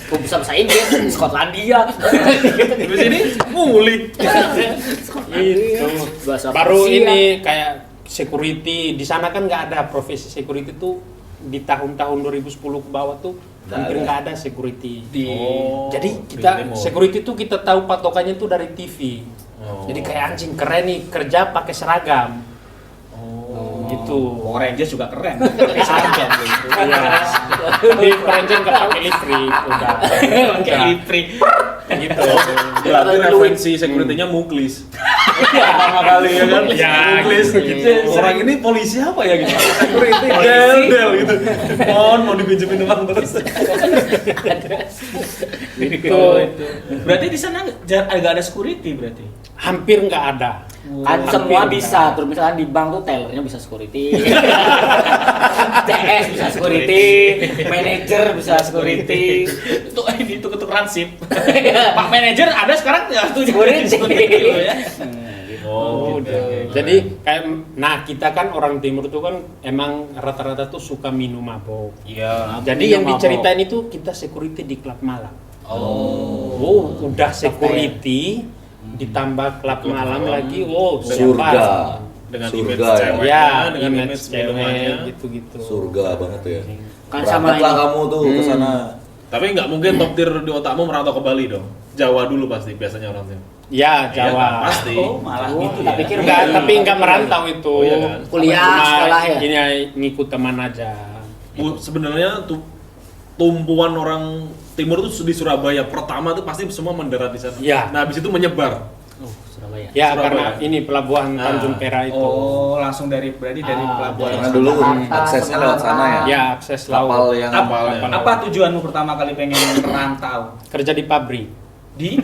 Aku bisa bahasa Inggris, Skotlandia. Di sini muli. Itu. Bahasa Baru Persia. ini kayak security di sana kan nggak ada profesi security tuh di tahun-tahun 2010 ke bawah tuh Nggak hampir ada. nggak ada security. Oh, Jadi di kita demo. security tuh kita tahu patokannya tuh dari TV. Oh. Jadi kayak anjing keren nih kerja pakai seragam. Oh. Gitu. Power Rangers juga keren. Pakai seragam gitu. Iya. Di Perancis nggak pakai listrik udah. Pakai liprik. Gitu. Berarti referensi security-nya Muklis. Pertama kali ya kan? Ya, Muklis gitu. Orang ini polisi apa ya gitu? Security del gitu. Mau dipinjemin uang terus. Gitu. Berarti di sana agak ada security berarti. Hampir nggak ada. Kan semua Hampir bisa, terus misalnya di bank tuh tellernya bisa security. PS bisa security, manager bisa security. Itu ketukeran sip. Pak manajer ada sekarang ya tuh Security. gitu ya. Oh, Udah. Jadi kayak kita kan orang timur tuh kan emang rata-rata tuh suka minum mabok. Iya. Jadi yang diceritain itu kita security di klub malam. Oh, udah security ditambah klub malam lagi. Oh, Surga. dengan Surga image ya. ceweknya, Ya, dengan image image cewek minumannya. gitu-gitu. Surga banget ya. Kan sama Berangkatlah ini. kamu tuh ke sana. Tapi nggak mungkin top tier di otakmu merantau ke Bali dong. Jawa dulu pasti biasanya orang timur. Ya, Iya, Jawa. pasti. Oh, malah gitu tak ya. pikir Enggak, tapi enggak merantau itu. Oh, iya kan? Kuliah, Cuma sekolah ya? Ini ngikut teman aja. Sebenarnya tuh tumpuan orang timur tuh di Surabaya pertama tuh pasti semua mendarat di sana. Iya. Nah, habis itu menyebar. Oh, Surabaya. Ya, Surabaya. karena ini pelabuhan Nah. Tanjung Perak itu. Oh, langsung berarti dari pelabuhan. Karena dulu Jakarta, aksesnya lewat sana ya. Ya, akses Kapal laut. yang Kapal. Apa tujuanmu pertama kali pengen merantau? Kerja di pabrik. Di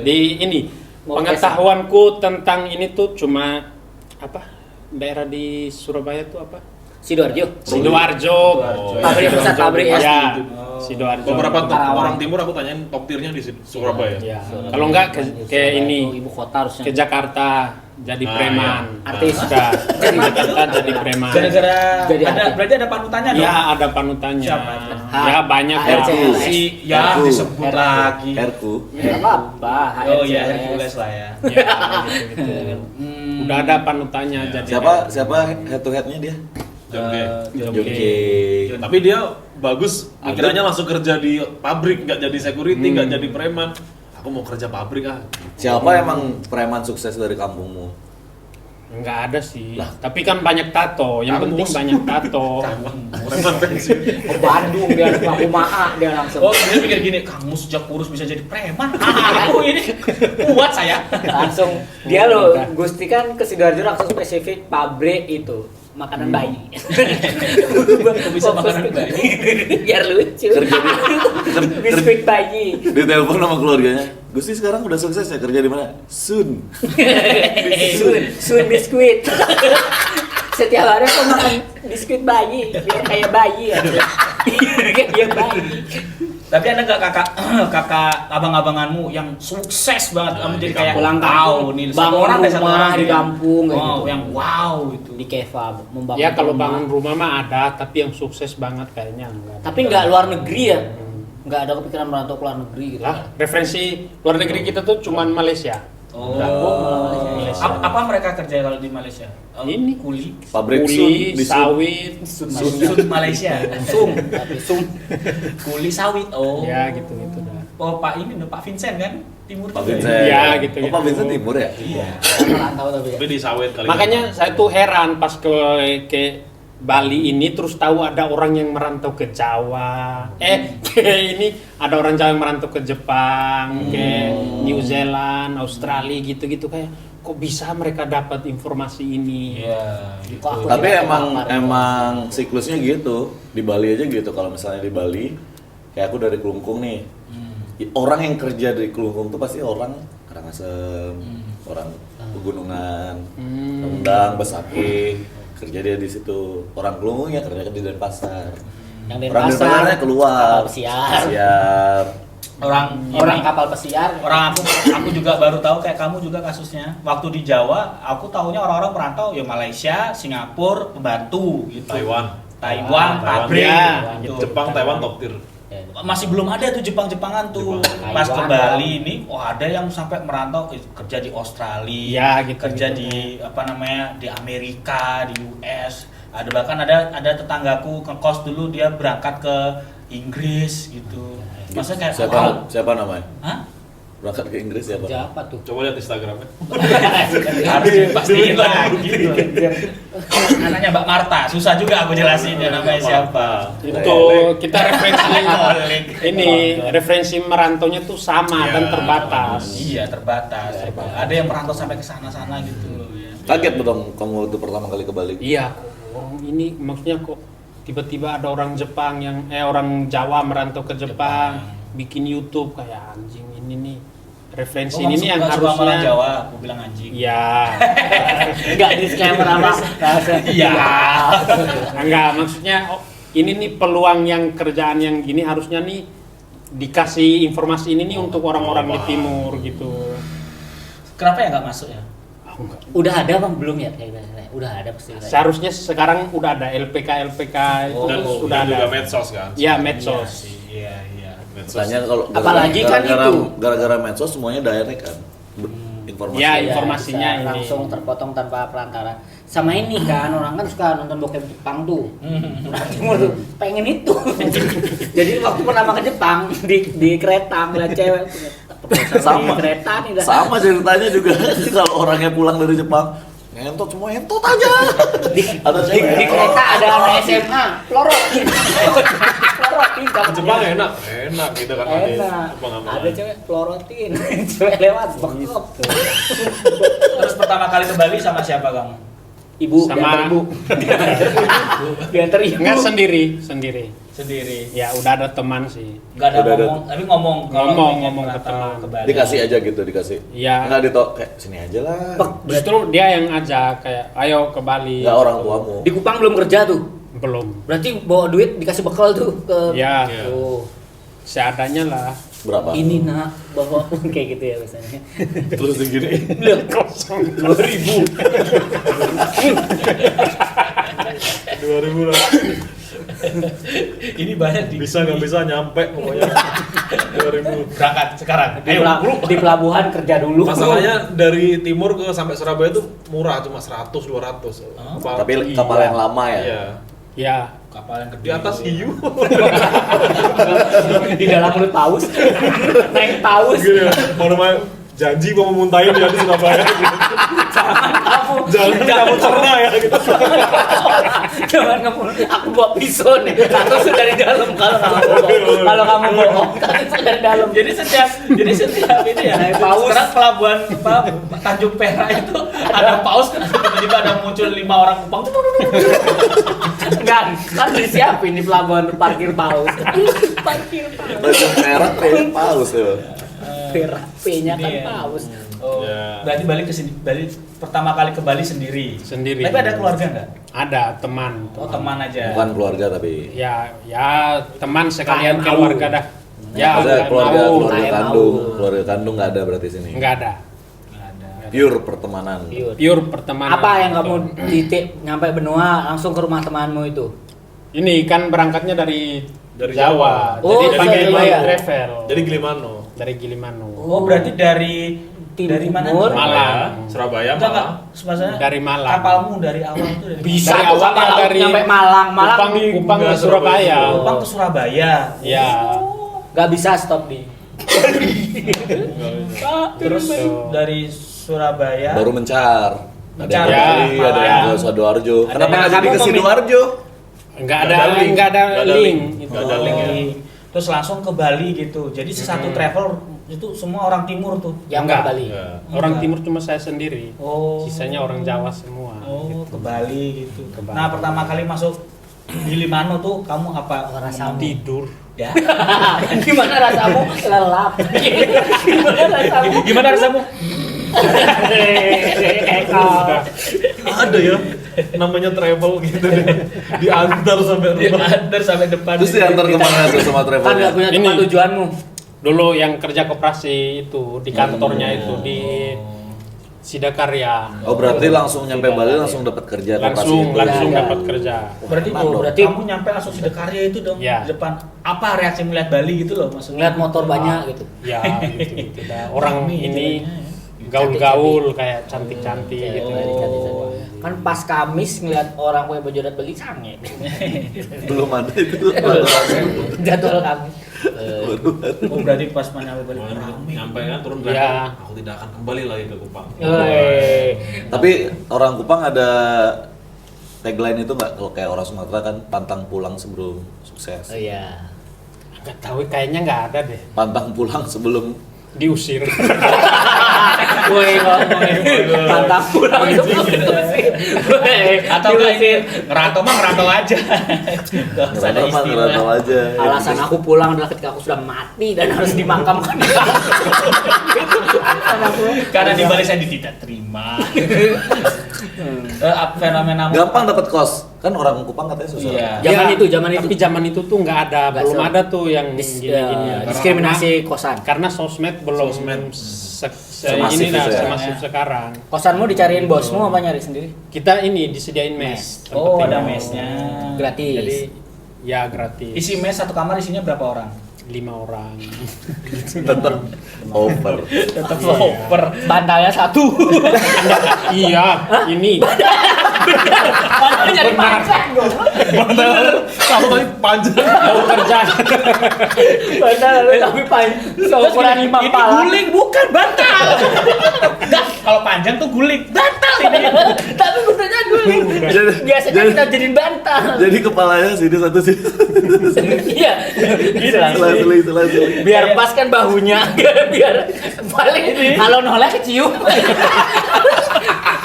Di ini Mau pengetahuanku tentang ini tuh cuma apa? Daerah di Surabaya tuh apa? Sidoarjo. Sidoarjo. Pabrik pusat pabrik ya. Ya, Oh. Sidoarjo. Beberapa Karawang. orang timur aku tanyain top tiernya di Surabaya. Ya. Kalau enggak ke ini ibu kota harusnya. ke Jakarta jadi Ah, preman. iya. Artis. Sudah ke Jakarta jadi preman. gara-gara Jadi ada artis. berarti ada panutannya dong. Ya, ada panutannya. Siapa? Ya, banyak ya. RCL. Si ya Herku. disebut Herku. lagi. Herku. Enggak apa-apa. Oh iya, HRCS. Hercules lah ya. Ya, gitu-gitu. Udah ada panutannya jadi. Siapa head to headnya dia? John G. Joki. Tapi dia bagus, akhirnya langsung kerja di pabrik, nggak jadi security, nggak jadi preman. Aku mau kerja pabrik ah. Siapa emang preman sukses dari kampungmu? Enggak ada sih. Lah. Tapi kan banyak tato. Yang penting banyak tato. Preman pensiun. Ke Bandung dia aku maaf dia langsung. Oh, dia pikir gini, kamu sejak kurus bisa jadi preman. Aku ini kuat saya. Langsung dia loh Gusti kan ke Sidoarjo langsung spesifik pabrik itu makanan bayi. bisa makanan bayi? Biar lucu. Kerja Biskuit bayi. Di telepon sama keluarganya. Gusti sekarang udah sukses ya kerja di mana? Sun. Sun biskuit. Setiap hari aku makan biskuit bayi biar kayak bayi ya. Biar kayak bayi. Tapi ada nggak kakak abang-abanganmu yang sukses banget kamu jadi kayak Pulang wow kampung, nih bangun ada satu rumah orang di yang- kampung kayak oh, gitu. yang wow itu. Di Keva membangun. Ya kalau rumah. bangun rumah mah ada, tapi yang sukses banget kayaknya enggak. Tapi nggak luar negeri ya. Nggak ada kepikiran merantau ke luar negeri gitu. Lah, referensi luar negeri kita tuh cuman Malaysia. Oh, Malaysia. Apa mereka kerja kalau di Malaysia? Oh, Ini. kuli. Pabrik Sun Kuli, di Sun. sawit, Sun Malaysia. Sum, tapi sum. Kuli sawit. Oh. ya gitu-gitu dah. Oh, Pak ini Pak Vincent kan? Timur Pak juga Vincent. Ya, gitu, Oh, Pak gitu. Vincent timur ya? Iya. Merantau tapi ya. Tapi di sawit kali. Makanya saya tuh heran pas ke Bali ini terus tahu ada orang yang merantau ke Jawa. Ke ini ada orang Jawa yang merantau ke Jepang, ke New Zealand, Australia gitu-gitu kayak kok bisa mereka dapat informasi ini. Iya. Gitu. Kok aku Tapi tidak emang kemarin. siklusnya gitu. Di Bali aja gitu. Kalau misalnya di Bali, kayak aku dari Kelungkung nih. Orang yang kerja di Kelungkung tuh pasti orang Karangasem, orang pegunungan, Rendang, Besaki, kerja dia di situ. Orang Kelungkung ya kerja di Denpasar. Yang Orang Denpasarnya keluar. kapal pesiar. Pesiar. Orang kapal pesiar. Orang aku juga baru tahu kayak kamu juga kasusnya. Waktu di Jawa, aku taunya orang-orang merantau ya Malaysia, Singapura, pembantu gitu. Taiwan. Taiwan, pabrik. Ya, gitu. Jepang, Taiwan top tier. Masih belum ada tuh Jepang-Jepangan tuh. Jepang. Pas ke Taiwan, Bali ini, oh ada yang sampai merantau kerja di Australia, Ya, gitu, kerja gitu. di apa namanya di Amerika, di US. Ada bahkan ada tetanggaku ngekos dulu dia berangkat ke Inggris gitu. Maksudnya kayak Siapa namanya? Hah? Berangkat ke Inggris siapa? Siapa tuh? Coba lihat Instagramnya. Harus dipastiin lagi. Anaknya Mbak Marta, susah juga aku jelasin ya namanya siapa. Itu kita referensi ini referensi merantaunya tuh sama Iya. dan terbatas. Iya terbatas. Ada yang merantau sampai ke sana-sana gitu loh ya. Kaget dong kamu waktu pertama kali ke Bali. Iya, orang ini maksudnya kok tiba-tiba ada orang Jepang yang orang Jawa merantau ke Jepang, bikin YouTube kayak anjing ini nih referensi ini nih yang suka sama orang harusnya Jawa, aku bilang anjing. Iya. Enggak disclaimer apa? Iya. Enggak, maksudnya ini nih peluang yang kerjaan yang gini harusnya nih dikasih informasi ini nih untuk orang-orang di timur gitu. Kenapa ya nggak masuk ya? Udah ada bang belum ya kayak gitu? Udah ada pasti. Seharusnya sekarang udah ada LPK itu Dan sudah juga ada. medsos kan. Ya, medsos. Iya. Medsos. Tanya kalau Apalagi kan gara-gara- itu. gara-gara medsos semuanya direct kan. Informasi. Ya, Iya, informasinya bisa ini. langsung terpotong tanpa perantara. Sama ini kan orang kan suka nonton bokep Jepang tuh. Orang timur tuh pengen itu. Jadi waktu pertama ke Jepang di kereta ngeliat cewek Sama. di kereta nih dah. Sama ceritanya juga kalau orangnya pulang dari Jepang, ngentot semua ngentot aja. Ada Di kereta ada anak SMA, pelorotin. Pelorotin dapat Jepang enak gitu kan. Enak. Ada cewek pelorotin, cewek lewat bekop. Terus pertama kali ke Bali sama siapa kamu? Ibu, Sama- diantar ibu. Diantar ibu. Enggak sendiri. Sendiri. Ya udah ada teman sih. Nggak ada Udah ada. ngomong, tapi ngomong kalau Ngomong pengen ke merantau teman. ke Bali. Dikasih aja gitu, dikasih. Iya. Enggak ditok kayak sini aja lah. Justru dia yang ajak kayak ayo ke Bali. Enggak orang tuamu. Di Kupang belum kerja tuh. Belum. Berarti bawa duit dikasih bekal tuh ke Ya, Oh, seadanya lah. Berapa? ini nak bawa kayak gitu ya biasanya. Terus segini. Lihat Kosong. 2000 lah. Ini banyak di Bisa nggak bisa nyampe pokoknya. 2000. berangkat sekarang. di, di pelabuhan kerja dulu. Masalahnya dari timur ke sampai Surabaya itu murah, cuma 100 200. Tapi kapal yang lama ya. Iya. Ya, Kapal yang gede. Di atas hiu. Di dalam mulut paus. Naik paus. Gini ya. Mau namanya janji gua mau muntahin ya di Surabaya gitu. Jangan kamu cerna ya gitu. Jangan kamu, aku bawa pisau nih. Atau sudah dari dalam kalau kamu bohong. Kalau kamu bohong, itu dari dalam. Jadi setiap ini ya Paus. sekarang pelabuhan Tanjung Perak itu ada paus kan tiba-tiba ada muncul 5 orang Kupang. Kan disiapin di pelabuhan parkir paus. Parkir paus. Tanjung Perak kayak paus tuh. Perak P-nya kan Iya. paus. Oh, Ya. berarti balik ke sini, Bali pertama kali ke Bali sendiri. Sendiri. Tapi ada keluarga nggak? ada teman. Oh, teman aja. Bukan keluarga tapi Ya teman sekalian KMAU. keluarga dah. Ya, ada keluarga KMAU. kandung. Keluarga kandung nggak ada berarti sini. Enggak ada. Nggak ada. Pure pertemanan. Pure pertemanan. Apa yang kamu titik nyampe benua langsung ke rumah temanmu itu? Ini kan berangkatnya dari Dari Jawa. Jawa. Jadi Oh, pakai dari by Jawa. travel. Jadi Gilimanuk. Dari Gilimanuk. Oh, berarti dari mana? Timur. Malang. Surabaya, Enggak, Malang. maksudnya Dari Malang. kapalmu dari awal itu dari Bisa Dari tuh awal kapal laut dari nyampe Malang, Kupang, di Kupang ke Enggak, Surabaya. Kupang ke Surabaya. Ya. nggak bisa stop di. Terus Tuh. dari Surabaya Baru mencar. Ada yang Mencar. ke Bali, Ya, ada ya. yang ke Sidoarjo. Ada Kenapa yang nggak jadi kamu ke memilih- Sidoarjo? Enggak Nggak ada ada link. enggak ada Nggak ada link. link. Gitu. Nggak ada link ya. Terus langsung ke Bali gitu. Jadi satu travel itu semua orang timur tuh. Yang Enggak. ke Bali. Ya. Orang Enggak. timur cuma saya sendiri. Oh. Sisanya orang Jawa semua. Oh, gitu. ke Bali gitu. Ke Bali. Nah, pertama kali masuk Gilimanuk tuh kamu apa? Rasamu. Tidur. Ya. Gimana rasamu? Lelap. Gimana rasamu? Gimana rasamu? Eka. Ada ya namanya travel gitu deh. Diantar sampai rumah. Diantar sampai depan. Terus diantar kemana tuh sama Kan nggak travelnya? punya tempat Ini. tujuanmu. Dulu yang kerja koperasi itu di kantornya itu di Sidakarya. Oh berarti langsung nyampe Bali langsung dapat kerja koperasi Langsung itu. langsung Ya. dapat kerja. Berarti Berarti- kamu nyampe langsung Sidakarya itu dong Ya. di depan. Apa reaksi melihat Bali gitu loh maksudnya? Ngeliat motor banyak gitu. Ya gitu dah. Orang Rame ini gitu gaul-gaul kayak cantik-cantik Cewek gitu. cantik-cantik. Kan pas Kamis ngeliat orang pakai baju adat Bali sange. Belum ada itu. Jadwal Kamis. Oh, berarti pas nyampe Bali rame. Nyampe kan turun Ya. driver. Aku tidak akan kembali lagi ke Kupang. Woi. Tapi orang Kupang ada tagline itu nggak, kalau kayak orang Sumatera kan pantang pulang sebelum sukses. Oh iya. Enggak tahu kayaknya enggak ada deh. Pantang pulang sebelum Diusir. Woi ngomongin pantang pulang itu sih. Atau enggak ini ngerantau aja. Enggak usah ada Ngerantau istilah. aja. Alasan aku pulang adalah ketika aku sudah mati dan harus dimakamkan. Karena di Bali saya tidak terima. Fenomena Gampang dapat kos. Kan orang Kupang katanya susah. Iya. Zaman itu. Tapi zaman itu tuh nggak ada, Nggak belum se- ada tuh yang gini-gini. diskriminasi kosan. Karena sosmed belum Semasif ini lah, itu ya. semasif sekarang. Kosanmu dicariin bosmu apa nyari sendiri? Kita ini disediain mes. Oh, tempat ada tinggal. mesnya. Gratis. Jadi ya gratis. Isi mes satu kamar isinya berapa orang? 5 orang. Tetap over. Tetap over. Bantalnya satu. Iya, ini. Bantalnya jadi panjang. Satu kali panjang. Mau kerja. Bantal tapi panjang. Seukuran 5 Ini pala. guling bukan bantal. Enggak, kalau panjang tuh guling. Bantal ini. Tapi bentuknya guling. Biasanya jadi- kita jadiin bantal. Jadi kepalanya sini satu sini. Iya. Gitu lah. Selang-seling. Biar pas kan bahunya. Biar paling kalau noleh kecium.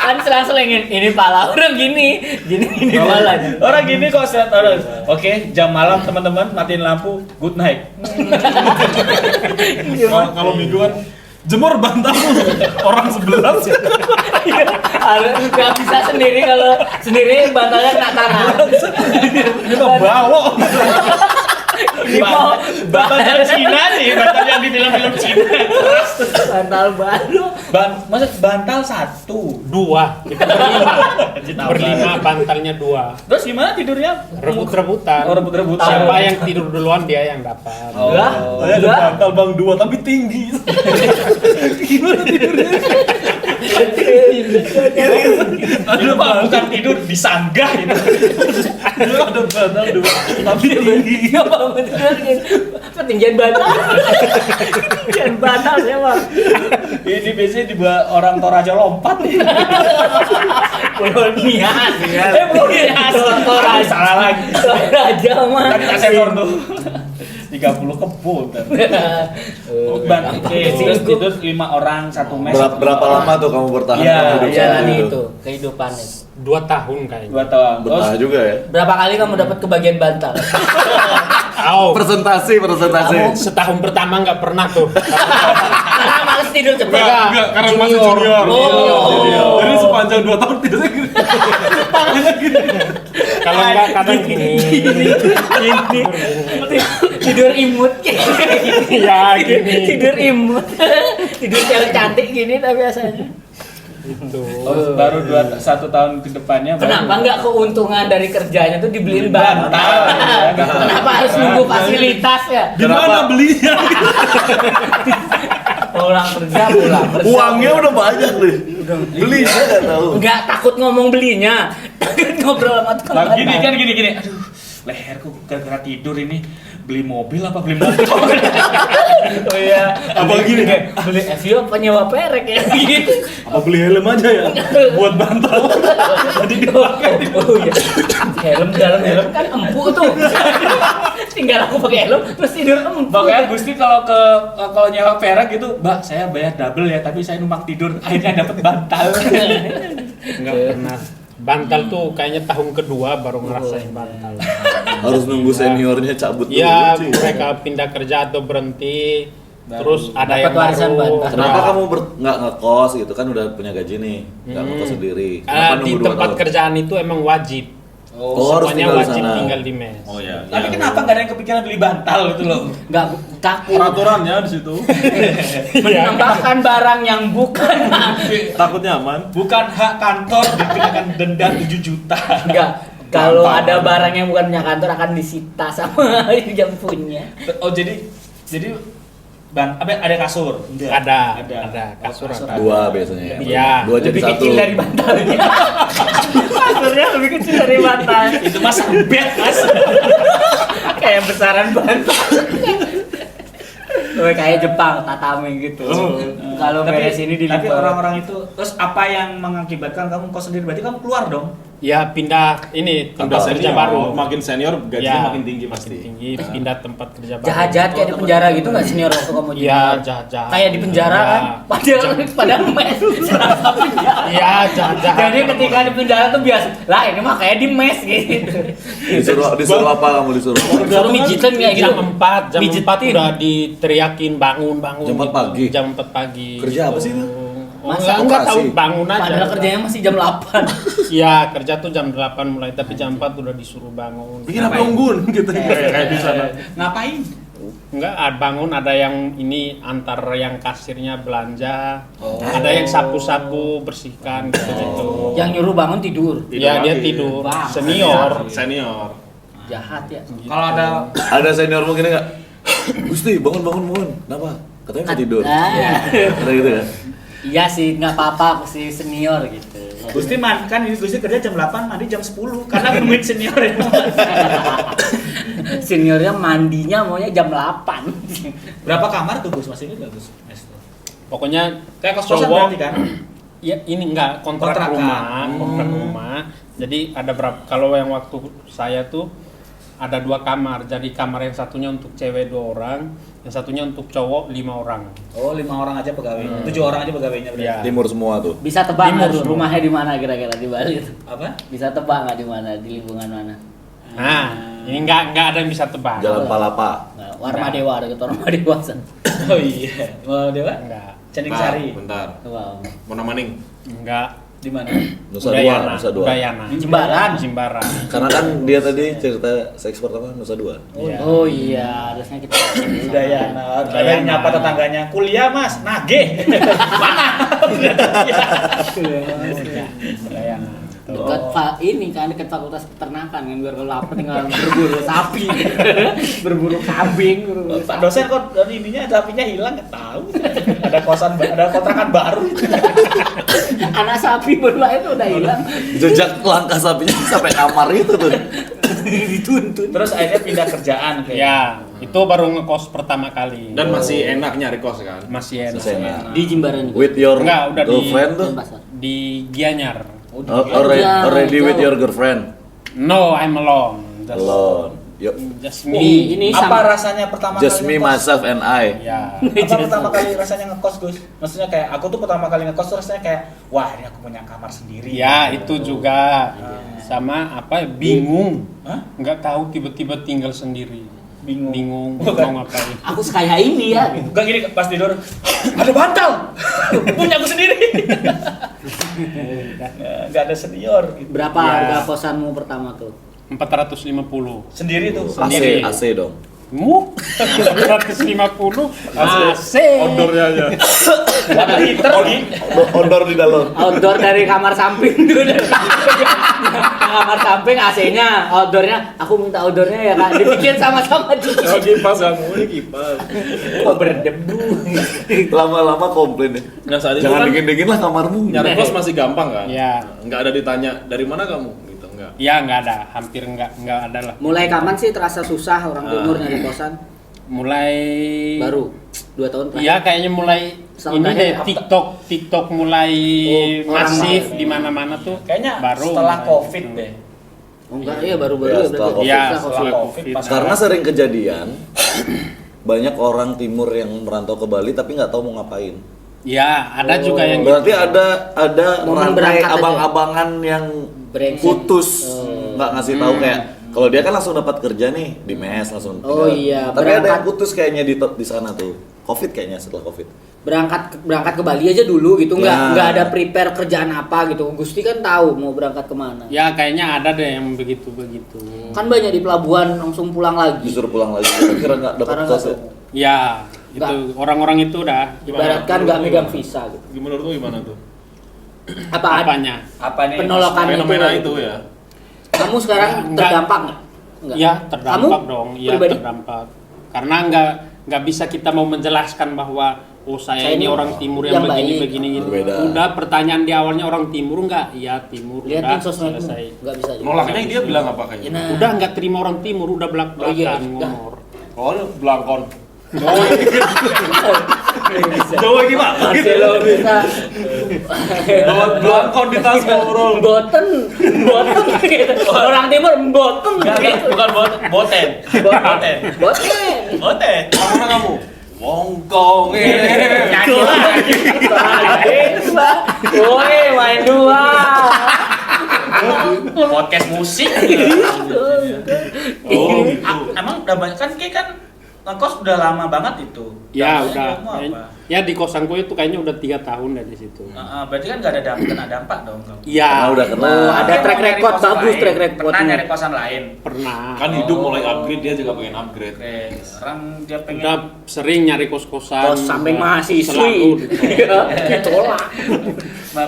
Kan selang-selingin ini pala orang gini ini pala. Orang gini kok set orang. Oke, jam malam teman-teman matiin lampu, good night. Kalau mingguan jemur bantalmu orang 11. Harus nggak bisa sendiri kalau sendiri bantalnya kena tanah. Ini mah balok. Ini mau Bantal Cina nih, bantal yang di film-film Cina. Keras. bantal baru. Maksud bantal satu. 2. Kita berlima bantalnya 2. Terus gimana tidurnya? Rebut-rebutan. Oh, rebut-rebutan. Siapa yang tidur duluan dia yang dapat. Oh. Lah, Saya ada lah. bantal Bang 2 tapi tinggi. Gimana tidurnya? Itu mah bukan tidur disanggah itu. Dia ada bantal 2 tapi tinggi. Iya bang, bener ketinggian bantal. Ketinggian bantal siapa? Ini biasanya dibuat orang Toraja lompat nih. Pulau Nias. Belum Nias. Toraja. Salah lagi. Toraja mah. Tadi tak sensor tuh. 30 kebun. Terus 5 orang satu mes. Berapa lama tuh kamu bertahan? Iya, dalam hidup Jalani seperti itu kehidupannya. 2 tahun kayaknya. 2 tahun. Betah juga ya. Berapa kali kamu dapat kebagian bantal? Oh, Presentasi. setahun pertama nggak pernah tuh. Karena males tidur cepat. Enggak, karena masih junior. Oh. Jadi sepanjang 2 tahun tidak gini. Tangannya gini. Kalau nggak kadang gini. Tidur imut. Ya gini. Tidur imut. Tidur cewek cantik gini tapi biasanya. Itu. Oh, baru 1 tahun ke depannya Kenapa nggak keuntungan dari kerjanya tuh dibeliin Bantal. bantal? Kenapa harus nunggu fasilitas ya? Di mana belinya? Pulang kerja. Uangnya udah banyak nih. Beli saya nggak tahu. Nggak takut ngomong belinya. Takut ngobrol sama tukang Lah gini bantal. kan gini. Aduh, leherku gara-gara tidur ini beli mobil apa beli motor? Oh iya, Apa gini? kayak beli Evio apa nyewa perek ya gitu. Apa beli helm aja ya? Buat bantal. Tadi dipakai. Oh iya. Helm kan empuk tuh. Tinggal aku pakai helm terus tidur empuk. Makanya Gusti kalau nyewa perak gitu, Mbak saya bayar double ya, tapi saya numpang tidur, akhirnya dapat bantal. Nggak pernah. Bantal tuh kayaknya tahun kedua baru ngerasain bantal. Harus nunggu seniornya cabut dulu. Ya, Ci. mereka pindah kerja atau berhenti. Terus ada Dapat yang warisan baru. bantal. Kenapa kamu nggak ngekos gitu kan udah punya gaji nih, nggak ngekos sendiri. Kenapa Di nunggu 2 tempat tahun? kerjaan itu emang wajib. Oh, harus Semuanya tinggal di wajib sana. tinggal di mes. Oh iya. Tapi kenapa nggak ada yang kepikiran beli bantal gitu loh? Nggak takut Peraturannya di situ. menambahkan barang yang bukan Takut nyaman. Bukan hak kantor dikenakan denda 7 juta. enggak. Kalau Gampang. ada barang yang bukan punya kantor akan disita sama yang punya. Oh jadi ada kasur. Ada Oh, kasur ada. 2 biasanya ya. Iya. 2 jadi Lebih 1. kecil dari bantalnya. Kasurnya lebih kecil dari bantal. Itu mah sambet mas. Kayak besaran bantal. Kayak Jepang, tatami gitu. Kalau beres ini Tapi dilipat. orang-orang itu terus apa yang mengakibatkan kamu kos sendiri? Berarti kamu keluar dong? Ya pindah ini Udah tempat kerja senior, baru. makin senior gajinya Ya, makin tinggi pasti. tinggi, pindah tempat kerja baru. Jahat-jahat kayak di penjara gitu nggak senior waktu kamu Iya, junior? jahat-jahat. Kayak di penjara Iya. kan, padahal mes serasa penjara. Iya, jahat-jahat. Jadi ketika di penjara tuh biasa, lah ini mah kayak di mes gitu. Disuruh apa kamu disuruh? Suruh mijitin kayak gitu. Jam 4 Mijitin. udah diteriakin bangun. Jam 4 pagi? Jam 4 pagi. Kerja apa sih itu? Oh, Masa enggak tahu operasi? bangun aja. Padahal kerjanya masih jam 8. Iya, kerja tuh jam 8 mulai, tapi jam 4 udah disuruh bangun. Bikin apa unggun gitu kayak di sana. Ngapain? Enggak, bangun ada yang ini antar yang kasirnya belanja, ada yang sapu-sapu bersihkan gitu-gitu. Yang nyuruh bangun tidur. Ya dia lagi. tidur, Wah. senior. Senior. Jahat ya. Kalau ada Ada senior mungkin enggak? Gusti, bangun. Kenapa? Katanya mau tidur. Ada gitu ya? Iya sih, nggak apa-apa, aku sih senior gitu. Gusti kan ini Gusti kerja jam 8, mandi jam 10 karena nungguin senior ya. Seniornya mandinya maunya jam 8. Berapa kamar tuh Gus? Masih ini enggak Gus? Mes tuh. Pokoknya Kayak kos-kosan cowok- berarti kan? Ya ini enggak kontrak Kontrakan. rumah. Jadi ada berapa? Kalau yang waktu saya tuh ada 2 kamar. Jadi kamar yang satunya untuk cewek 2 orang, yang satunya untuk cowok 5 orang. Oh, 5 orang aja pegawai. 7 orang aja pegawainya berarti. Iya. Timur semua tuh. Bisa tebak nggak Timur tuh semua. rumahnya di mana kira-kira di Bali itu? Apa? Bisa tebak nggak di mana, di lingkungan mana? Nah, ini enggak ada yang bisa tebak. Jalan Palapa. Nah, Warma Dewa, dekat Warma Dewa sana. Oh iya. Mau Dewa? Enggak. Cending Bentar, Sari. bentar. Wow. Mana maning? Enggak. Di mana? Nusa Dua. Udayana. Jimbaran. Jimbaran. Karena kan dia tadi cerita seks pertama Nusa Dua. Iya. Oh iya, harusnya kita Udayana. Ada Udayana. yang nyapa tetangganya. Kuliah Mas, nagih. Mana? Udayana. dekat ini kan dekat fakultas peternakan kan biar kalau lapar tinggal berburu sapi, berburu kambing, berburu Pak dosen kok dari ininya sapinya hilang nggak tahu. Ada kontrakan baru. anak sapi baru lahir udah hilang. Jejak langkah sapinya sampai kamar itu tuh. Dituntun. Terus akhirnya pindah kerjaan kayak. Ya, itu baru ngekos pertama kali. Dan masih enak nyari kos kan? masih enak. Masih enak. Di Jimbaran juga. With your Enggak, udah di- girlfriend tuh. Pasar. Di Gianyar. Already with your girlfriend. No, I'm alone. Just, Alone. Yuk. just Di me. ini Apa sama rasanya pertama Just kali me, ngekos? myself, and I. Ya. Apa pertama kali rasanya ngekos Gus? Maksudnya kayak aku tuh pertama kali ngekos tuh rasanya kayak wah ini aku punya kamar sendiri. Ya, itu juga. Sama apa? Bingung. Hah? Nggak tahu tiba-tiba tinggal sendiri. Bingung. Bingung Bukan. mau ngapain. aku sekaya ini ya gitu. Enggak gini pas tidur ada bantal. Punya aku sendiri. Enggak ada senior gitu. Berapa Ya. harga kosanmu pertama tuh? 450. Sendiri tuh. Sendiri. AC dong. Mu 450 AC. Outdoornya aja. Ada heater Gi. Ondor di dalam. Outdoor dari kamar samping tuh. Kamar samping AC-nya, outdoornya aku minta outdoornya ya Kak. Dibikin sama-sama juga. Oh kipas kamu, ini kipas. Oh, berdebu. Lama-lama komplain deh. Nah saat itu Jangan kan dingin-dingin lah kamarmu. nyari kos masih gampang kan? Ya. Nggak ada ditanya dari mana kamu gitu enggak. Ya nggak ada, hampir nggak ada lah. Mulai kapan sih terasa susah orang timur nyari kosan? Mulai Baru 2 tahun terakhir. Iya kayaknya mulai Setahun ini terakhir deh apa? TikTok mulai Oh, orang masif mau. di mana-mana tuh. Kayaknya baru setelah mulai Covid gitu. deh. Oh enggak, iya baru-baru Ya, ya setelah berarti. Covid. Iya, Setelah setelah Covid. Covid. Pas Karena sering kejadian banyak orang timur yang merantau ke Bali tapi nggak tahu mau ngapain. Ya, ada juga yang Berarti gitu. ada Momen rantai berangkat aja. abang-abangan yang Brengsek. putus, Oh. nggak ngasih tahu kayak kalau dia kan langsung dapat kerja nih di mes langsung. Oh tinggal. iya, Tapi ada berangkat. yang putus kayaknya di sana tuh. Covid kayaknya setelah Covid. Berangkat ke Bali aja dulu gitu, Ya. nggak ada prepare kerjaan apa gitu. Gusti kan tahu mau berangkat kemana. Ya kayaknya ada deh yang begitu. Kan banyak di pelabuhan langsung pulang lagi. Disuruh pulang lagi. Kira nggak dapat Karena kos nggak ya. tahu. Ya, itu orang-orang itu udah Ibaratkan nggak megang visa gitu. Gimana tuh gimana tuh? Apa apanya? Apa nih? penolakan Fenomena itu? itu ya. Kamu sekarang Nggak. terdampak nggak? Nggak. Ya, terdampak Kamu dong. Iya, pribadi? terdampak. Karena nggak bisa kita mau menjelaskan bahwa oh saya Saya ini ini orang timur yang yang begini baik. begini gitu. Berbeda. Udah pertanyaan di awalnya orang timur nggak? Iya, timur. Lihatin Udah sosmedmu, selesai. nggak bisa juga. Nolaknya dia bilang apa Ya, kayaknya? nah. Udah nggak terima orang timur, udah belak-belakan Oh, iya, udah. ngomor. Oh, belangkon. Jawa ini Pak. Marcelo bisa. Belangkon di tas ngobrol. Boten gitu. Orang timur boten gitu. Bukan boten. Boten. Mana kamu? Wongkong. Nyanyi lagi. Mbak. Woi, main dua. Podcast musik. Oh, gitu. Emang udah banyak kan kayak kan ngekos udah lama banget itu. Ya Dampaknya udah. kamu apa? Ya di kosanku itu kayaknya udah 3 tahun dari situ. Berarti kan nggak ada kena dampak dong kamu. Iya. Karena udah kena. Oh, ada Mungkin track mau nyari record kosan bagus, lain. track recordnya. Pernah nyari kosan lain. Pernah. Kan hidup mulai upgrade, dia juga pengen upgrade. Oke, orang dia pengen Udah sering nyari kos-kosan. Kos samping udah mahasiswi. selalu ditolak. Ditolak.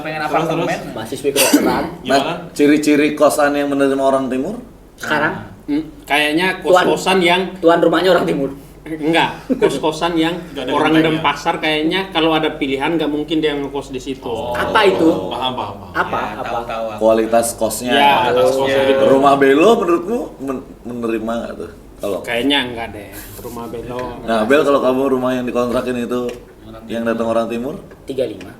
pengen Terus, apartemen. Mahasiswi kedokteran. Gimana? Nah, ciri-ciri kosan yang menerima orang timur? Sekarang Kayaknya kos-kosan yang tuan rumahnya orang timur. enggak, kos-kosan yang Nggak ada orang genteng ya? Denpasar kayaknya kalau ada pilihan nggak mungkin dia ngekos di situ. Apa itu? Paham. Apa? Ya, Apa? tahu aku. Kualitas kosnya. Ya, Atas kosnya gitu. Rumah Belo menurutmu menerima nggak tuh? Kalau Kayaknya enggak deh. Rumah Belo. Nah, Bel, kalau kamu rumah yang dikontrakin itu yang datang orang timur? 35.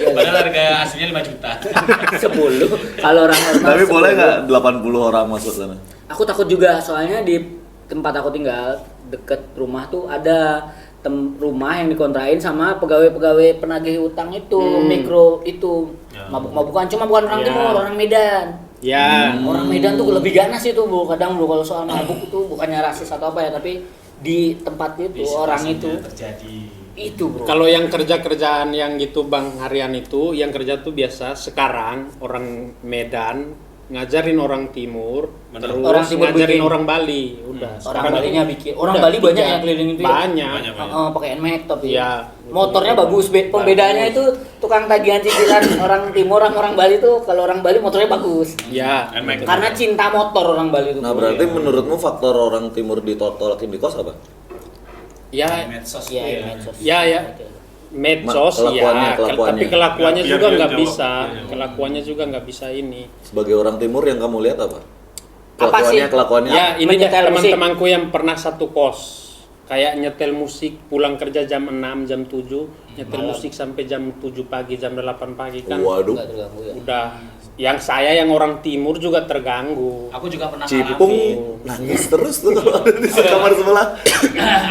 Padahal harga aslinya 5 juta. 10. Kalau orang normal. Tapi boleh 10. nggak 80 orang masuk sana? Aku takut juga soalnya di tempat aku tinggal deket rumah tuh ada rumah yang dikontrain sama pegawai-pegawai penagih utang itu, mikro itu. Ya. Mabuk-mabukan, cuma bukan orang Ya. timur, orang Medan. Ya. Orang Medan tuh lebih ganas itu, Bu. Kadang Bu kalau soal mabuk itu bukannya rasis atau apa ya, tapi di tempat itu orang itu terjadi. itu, Bro. Kalau yang kerjaan yang gitu Bang Harian itu, yang kerja tuh biasa sekarang orang Medan ngajarin orang Timur, terus Orang Timur ngajarin bikin. orang Bali, udah. orang Sekarang Balinya itu bikin. Orang udah Bali banyak 3. yang keliling itu. Ya? Banyak. Pakai NMAX tapi. Iya. Motornya bagus. Pembedanya itu tukang tagihan cicilan orang Timur sama orang Bali tuh kalau orang Bali motornya bagus. Ya. NMAX. Karena cinta motor orang Bali itu. Nah, berarti menurutmu faktor orang timur ditolak-tolakin di kos apa? Ya, Medsos Iya, tuh ya. medsos. ya, ya. Medsos Kelakuannya, ya, kelakuannya. tapi kelakuannya Ya, juga biar nggak jawab. bisa. Iya. Kelakuannya juga nggak bisa ini. Sebagai orang timur yang kamu lihat apa? Apa sih? Kelakuannya. Ya, ini deh Menyetel musik. teman-temanku yang pernah satu kos. Kayak nyetel musik, pulang kerja jam 6, jam 7, nyetel musik sampai jam 7 pagi, jam 8 pagi kan. Waduh. Enggak terganggu ya. Udah, yang saya yang orang timur juga terganggu. Aku juga pernah Cipung ngalamin. nangis terus tuh kalau ada di kamar sebelah.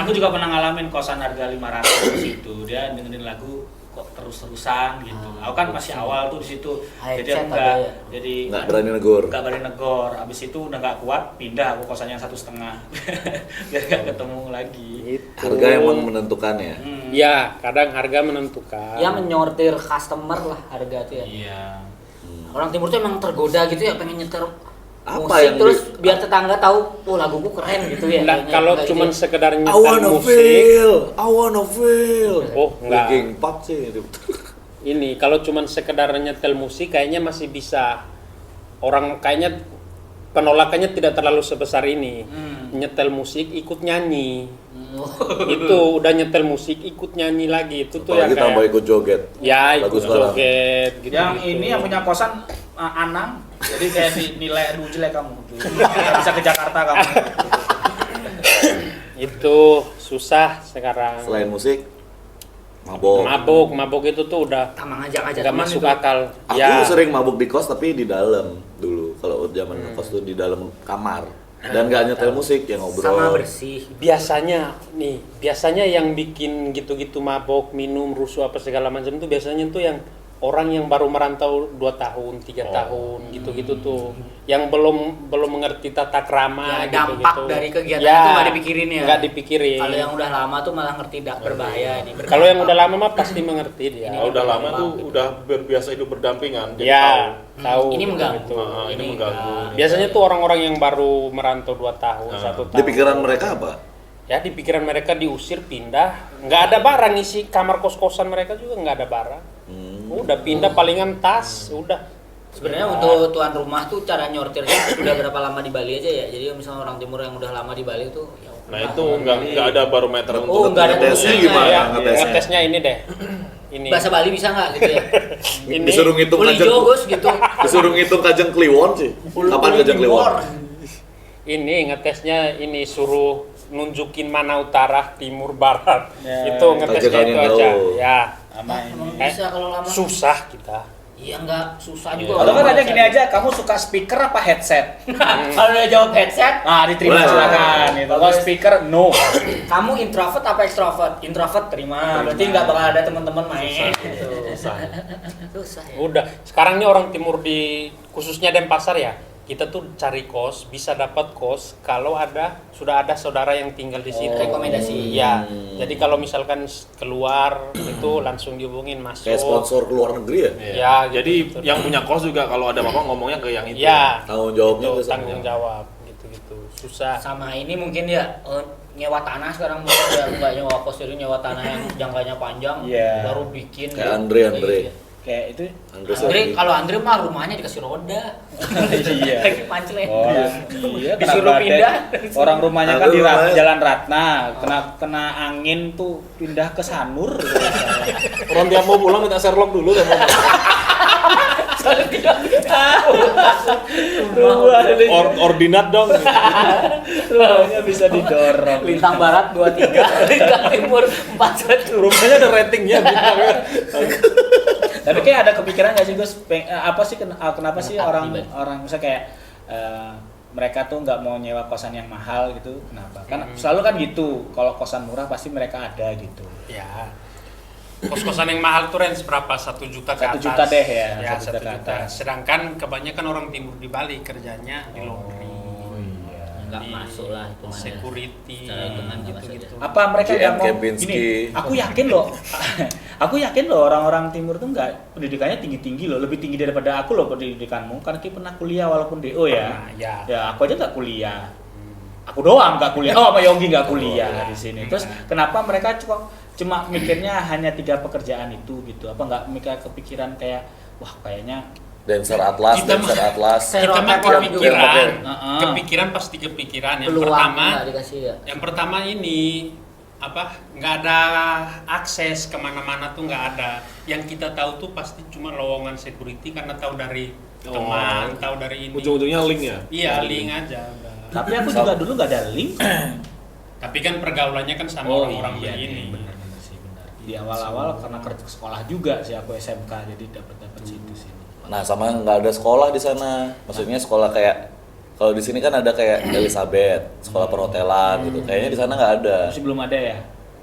Aku juga pernah ngalamin kosan harga 500 di situ. Dia dengerin lagu kok terus-terusan gitu. Aku kan masih awal tuh di situ. Jadi Headset aku ada enggak ya? jadi Nggak berani negor. Enggak berani negor. Abis itu udah enggak kuat, pindah aku kosan yang 1,5. Biar enggak ketemu lagi. Itu. Harga emang menentukan ya. Ya, kadang harga menentukan. Ya menyortir customer lah harga tuh ya. Iya. Orang timur tuh emang tergoda gitu ya pengen nyetir Apa musik yang terus biar tetangga tahu oh laguku keren gitu ya. Nah, kayaknya. kalau Enggak cuman gitu. sekedar I nyetel wanna musik, feel, I wanna feel. Oh, enggak. Linkin Park sih. ini kalau cuman sekedar nyetel musik kayaknya masih bisa. Orang kayaknya penolakannya tidak terlalu sebesar ini. Nyetel musik ikut nyanyi. Itu udah nyetel musik ikut nyanyi lagi itu tuh yang Apalagi tambah kayak ikut joget. ya lagu ikut sekarang. joget gitu. Yang ini yang punya kosan Anang. Jadi kayak dinilai aduh jelek kamu. Nggak bisa ke Jakarta kamu. Itu susah sekarang. Selain musik, mabok. Mabuk itu tuh udah tamang aja nggak masuk akal. Aku Ya, sering mabuk di kos tapi di dalam dulu. Kalau zaman kos tuh di dalam kamar. Dan gak nyetel musik, yang ngobrol. sama bersih. biasanya yang bikin gitu-gitu mabok, minum, rusuh apa segala macam tuh biasanya tuh yang orang yang baru merantau 2 tahun, 3 tahun gitu-gitu tuh. Yang belum mengerti tata krama Ya, dampak gitu-gitu. dari kegiatan Ya, itu nggak dipikirin ya. Nggak dipikirin. Kalau yang udah lama tuh malah ngerti berbahaya ini. Kalau yang udah lama mah pasti mengerti dia. Kalau udah lama tuh udah biasa hidup berdampingan. Jadi Ya, tahu. tahu. Ini mengganggu. gitu. Ini mengganggu. Biasanya tuh orang-orang yang baru merantau 2 tahun, 1 tahun. Di pikiran mereka apa? Ya di pikiran mereka diusir, pindah, nggak ada barang, isi kamar kos-kosan mereka juga nggak ada barang. Udah pindah palingan tas, udah. Sebenarnya untuk tuan rumah tuh cara nyortirnya udah berapa lama di Bali aja ya. Jadi misalnya orang timur yang udah lama di Bali tuh ya Nah itu nggak ada barometer Oh, untuk nggak ada ngetesnya tesnya gimana? ya. Ngetesnya. Ngetesnya ini deh. Ini. bahasa Bali bisa nggak gitu ya? Ini. Disuruh ngitung Uli kajang. Jogos gitu. Disuruh ngitung kajang Kliwon sih. Kapan kajang Kliwon? Ini ngetesnya ini suruh nunjukin mana utara, timur, barat. Ya, Itu ngetesnya tajakannya itu aja. jauh. Ya. Sama Emang ini. bisa kalau lama. Susah kita. Iya enggak susah Iya. juga. Atau kan ada gini aja, kamu suka speaker apa headset? Kalau dia jawab headset, Nah, diterima Boleh. silakan itu. Kalau speaker no. kamu introvert apa extrovert? Introvert terima. Berarti nggak bakal ada teman-teman main. Gitu. Susah ya. Udah. Sekarang nih orang timur di khususnya Denpasar ya. Kita tuh cari kos, bisa dapat kos kalau sudah ada saudara yang tinggal di situ. Rekomendasi. Ya. Jadi kalau misalkan keluar itu langsung dihubungin masuk. Kayak sponsor ke luar negeri ya? Ya, Jadi gitu. yang punya kos juga kalau ada apa-apa ngomongnya ke yang itu. Ya. Tanggung jawabnya Itu ke sana. tanggung jawab gitu-gitu. Susah. Sama ini mungkin ya nyewa tanah sekarang mungkin ya nggak nyewa kos, jadi nyewa tanah yang jangkanya panjang Iya. baru bikin. Kayak gitu. Andre. Iya. Kayak itu Andre, kalau Andre mah rumahnya dikasih roda. iya. Lagi pancel ya. Orang iya Disuruh kenapa ada- pindah. Orang rumahnya kan di Rumahnya- Jalan Ratna, kena angin tuh pindah ke Sanur. Orang tiap mau pulang minta Sherlock dulu kan. Ordinat dong. Rumahnya bisa didorong. Lintang barat 23, lintang timur 41. Rumahnya ada ratingnya bintangnya. Tapi kayak ada kepikiran nggak sih Gus? Apa sih kenapa sih Menetap orang di Bali. orang misalnya kayak mereka tuh nggak mau nyewa kosan yang mahal gitu? Kenapa? Kan selalu kan gitu. Kalau kosan murah pasti mereka ada gitu. Ya. Kos-kosan yang mahal tuh range berapa? 1 juta ke 1 atas. juta deh ya, Ya, 1 1 juta ke juta. atas. Sedangkan kebanyakan orang timur di Bali kerjanya di laundry. iya. Nggak di masuk lah itu mana. security Secara hitungan nggak gitu-gitu. Apa mereka GM nggak mau Kempinski. gini? Aku yakin loh. Aku yakin loh orang-orang timur tuh nggak pendidikannya tinggi-tinggi loh, lebih tinggi daripada aku loh pendidikanmu. Karena kita pernah kuliah walaupun DO ya. Nah, ya. Ya aku aja nggak kuliah. Aku doang nggak kuliah. Oh, sama Yogi nggak kuliah di sini. Terus kenapa mereka cuma mikirnya hanya 3 pekerjaan itu gitu? Apa nggak mikir kepikiran kayak wah kayaknya Dancer Atlas, Kita Dancer mah- Atlas. Kita mah Stereotip orang kepikiran, Heeh. kepikiran pasti kepikiran. Yang Peluang pertama, nggak dikasih ya. yang pertama ini nggak ada akses kemana-mana tuh nggak ada. Yang kita tahu tuh pasti cuma lowongan security karena tahu dari teman, tahu dari ini. Ujung-ujungnya link ya. Iya, link aja. Udah. tapi aku juga dulu nggak ada link. Tapi kan pergaulannya kan sama orang-orang iya, begini. benar sih benar. Di awal-awal karena kerja sekolah juga sih aku SMK jadi dapat situ sih. Nah, sama nggak ada sekolah di sana. Maksudnya sekolah kayak kalau di sini kan ada kayak Elizabeth, sekolah perhotelan gitu. Kayaknya di sana nggak ada. Masih belum ada ya.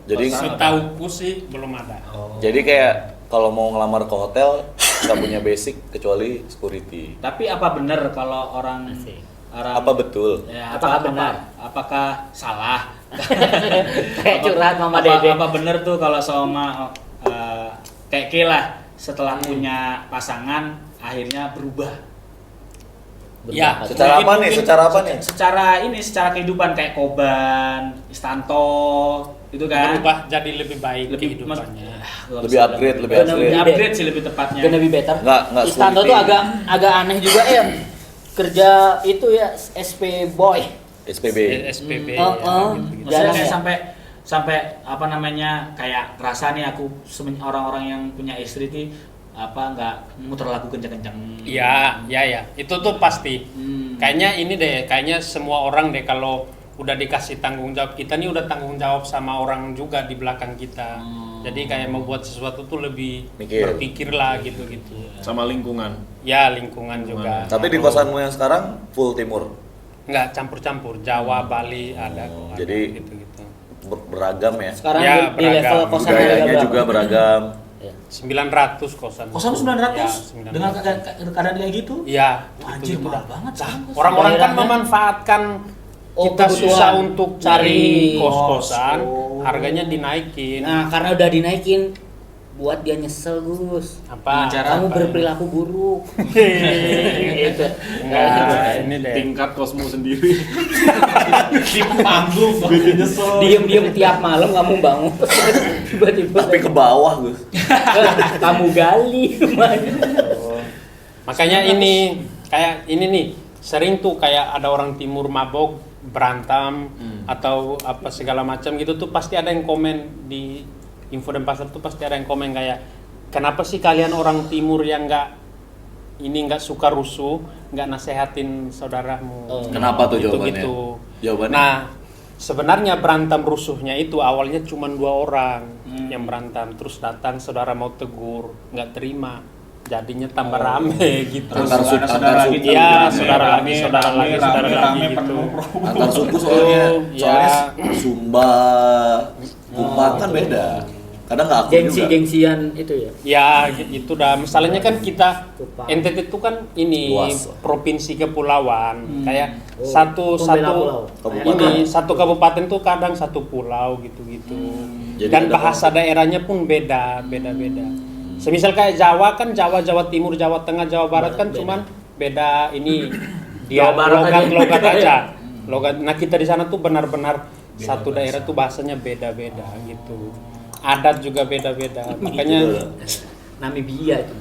Jadi Setahuku sih belum ada. jadi kayak kalau mau ngelamar ke hotel nggak punya basic kecuali security. Tapi apa benar kalau orang Asik. Apa betul? Ya, Apakah benar? Apakah salah? Kayak curhat Mama apa, Dede. apa benar tuh kalau sama kayak Kela setelah punya pasangan akhirnya berubah. Ya, Secara apa nih? Secara apa nih? Secara kehidupan kayak Koban, Istanto, itu kan. Berubah jadi lebih baik Lebih kehidupannya. Lebih upgrade, lebih Lebih upgrade. upgrade sih lebih tepatnya. Gonna be better. Nggak Istanto security. tuh agak aneh juga ya. Kerja itu ya SP boy. SPB. SPB. Oh, oh. gitu-gitu. Maksudnya Jarang kayak ya? sampai apa namanya kayak rasa nih aku orang-orang yang punya istri nih apa nggak muter lagu kencang-kencang. Iya, ya. Itu tuh pasti. Hmm. Kayaknya ini deh, kayaknya semua orang deh kalau udah dikasih tanggung jawab, kita nih udah tanggung jawab sama orang juga di belakang kita. Jadi kayak mau buat sesuatu tuh lebih Mikir. berpikir lah gitu-gitu. Sama lingkungan. Ya, lingkungan juga. Tapi di kosanmu yang sekarang full timur. Enggak campur-campur, Jawa, Bali ada kok. ada jadi gitu-gitu. Beragam ya. Sekarang Ya, di level beragam. kosan Budayanya juga beragam. 900 kosan. Kosan 900 Ya, 900. dengan keadaan kayak gitu. Iya, Anjir gitu-gitu mahal dah. banget Lah, sih. orang-orang kan Bayarannya. memanfaatkan Oh, kita kebutuhan. susah untuk cari Cari kos-kosan, kos. harganya dinaikin. Nah, karena udah dinaikin buat dia nyesel, Gus. Apa? Dengan cara Kamu apa? berperilaku buruk. Gitu. Enggak, ini deh. Tingkat kosmu sendiri. Di panggung Bikin nyesel. Diem-diem tiap malam kamu bangun. Tiba-tiba Tapi ke bawah, Gus. kamu gali rumahnya. Makanya ini kayak ini nih sering tuh kayak ada orang timur mabok berantem atau apa segala macam gitu tuh pasti ada yang komen di Info Denpasar tuh pasti ada yang komen kayak kenapa sih kalian orang timur yang nggak suka rusuh, nggak nasehatin saudaramu. Oh. Kenapa tuh Gitu-gitu. jawabannya? Jawabannya? Nah, sebenarnya berantem rusuhnya itu awalnya cuma 2 orang yang berantem, terus datang saudara mau tegur, nggak terima, jadinya tambah rame gitu. Antar suku, Iya, saudara lagi gitu. Antar suku soalnya Ya. Sumba, Kupang kan beda. Kadang nggak aktif juga. Gengsi-gengsian itu ya. Ya itu dah. Masalahnya kan kita Kupang. NTT itu kan ini Luas. provinsi kepulauan. Kayak Oh, satu pembela pulau. ini satu kabupaten tuh kadang satu pulau gitu-gitu. Jadi Dan ada bahasa daerahnya pun beda. Semisal kayak Jawa kan Jawa Timur, Jawa Tengah, Jawa Barat kan cuman beda ini dia Jawa Barat aja. logat aja. Logat. Nah, kita di sana tuh benar-benar satu daerah tuh bahasanya beda-beda gitu. Adat juga beda-beda. Makanya Namibia itu.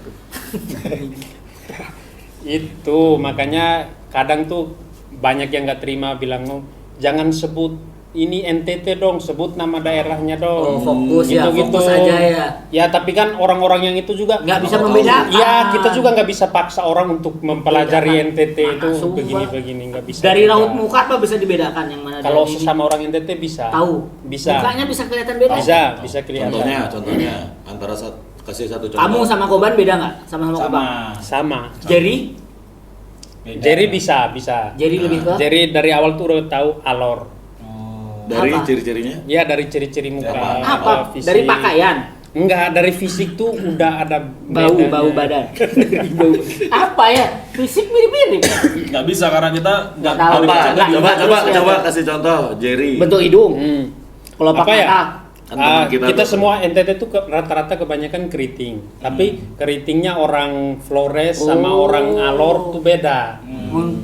itu makanya kadang tuh banyak yang nggak terima bilang jangan sebut ini NTT dong, sebut nama daerahnya Oh, dong. fokus ya, fokus aja ya. Ya tapi kan orang-orang yang itu juga Nggak bisa membedakan. Iya, kita juga nggak bisa paksa orang untuk mempelajari Bedakan. NTT itu Sumpah. begini-begini, nggak bisa. Dari juga. raut muka apa bisa dibedakan yang mana Kalau dari ini? sesama orang NTT bisa. Tahu. Bisa. Mukanya bisa kelihatan beda. Bisa kelihatan. Contohnya antara kasih satu contoh. Kamu sama Koban beda nggak? Sama Koban. Sama. Jerry, Jerry bisa. Jerry lebih ke Jerry dari awal tuh udah tahu alor. Dari Apa? ciri-cirinya? Ya dari ciri-ciri muka. apa? fisik. Dari pakaian, Enggak, dari fisik tuh udah ada bau badan. Bau. Apa ya? Fisik mirip-mirip. Nggak bisa karena kita nggak tahu. nggak Apa? bisa. Coba kasih contoh Jerry. Bentuk hidung. Hmm. Kalau Apa pakai ya? mata, Kan teman kita tuh. semua NTT tuh rata-rata kebanyakan keriting. Tapi keritingnya orang Flores sama Oh. orang Alor tuh beda.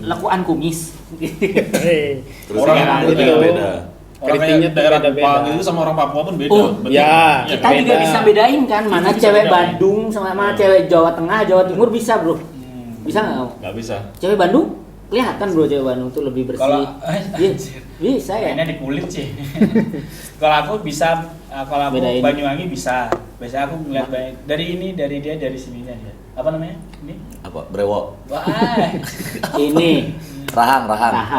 lekuan kumis. Terus Orang yang yang beda. beda. Orang Keritingnya kayak tuh daerah beda-beda. Kupang itu sama orang Papua pun beda. Oh, betul. ya. Iya, Kita juga Beda. bisa bedain kan mana Bisa cewek bedain. Bandung sama mana cewek Jawa Tengah, Jawa Timur bisa, Bro. Bisa nggak kamu? Nggak bisa. Cewek Bandung kelihatan, Bro, cewek Bandung tuh lebih bersih. Kalau Iya, bisa ya. kayaknya di kulit sih. Kalau aku bisa, kalau aku Bedain. Banyuwangi bisa. Biasanya aku ngeliat dari dia dari sininya dia. Apa namanya? Ini? Apa? Brewok. Wah, Ini Rahang.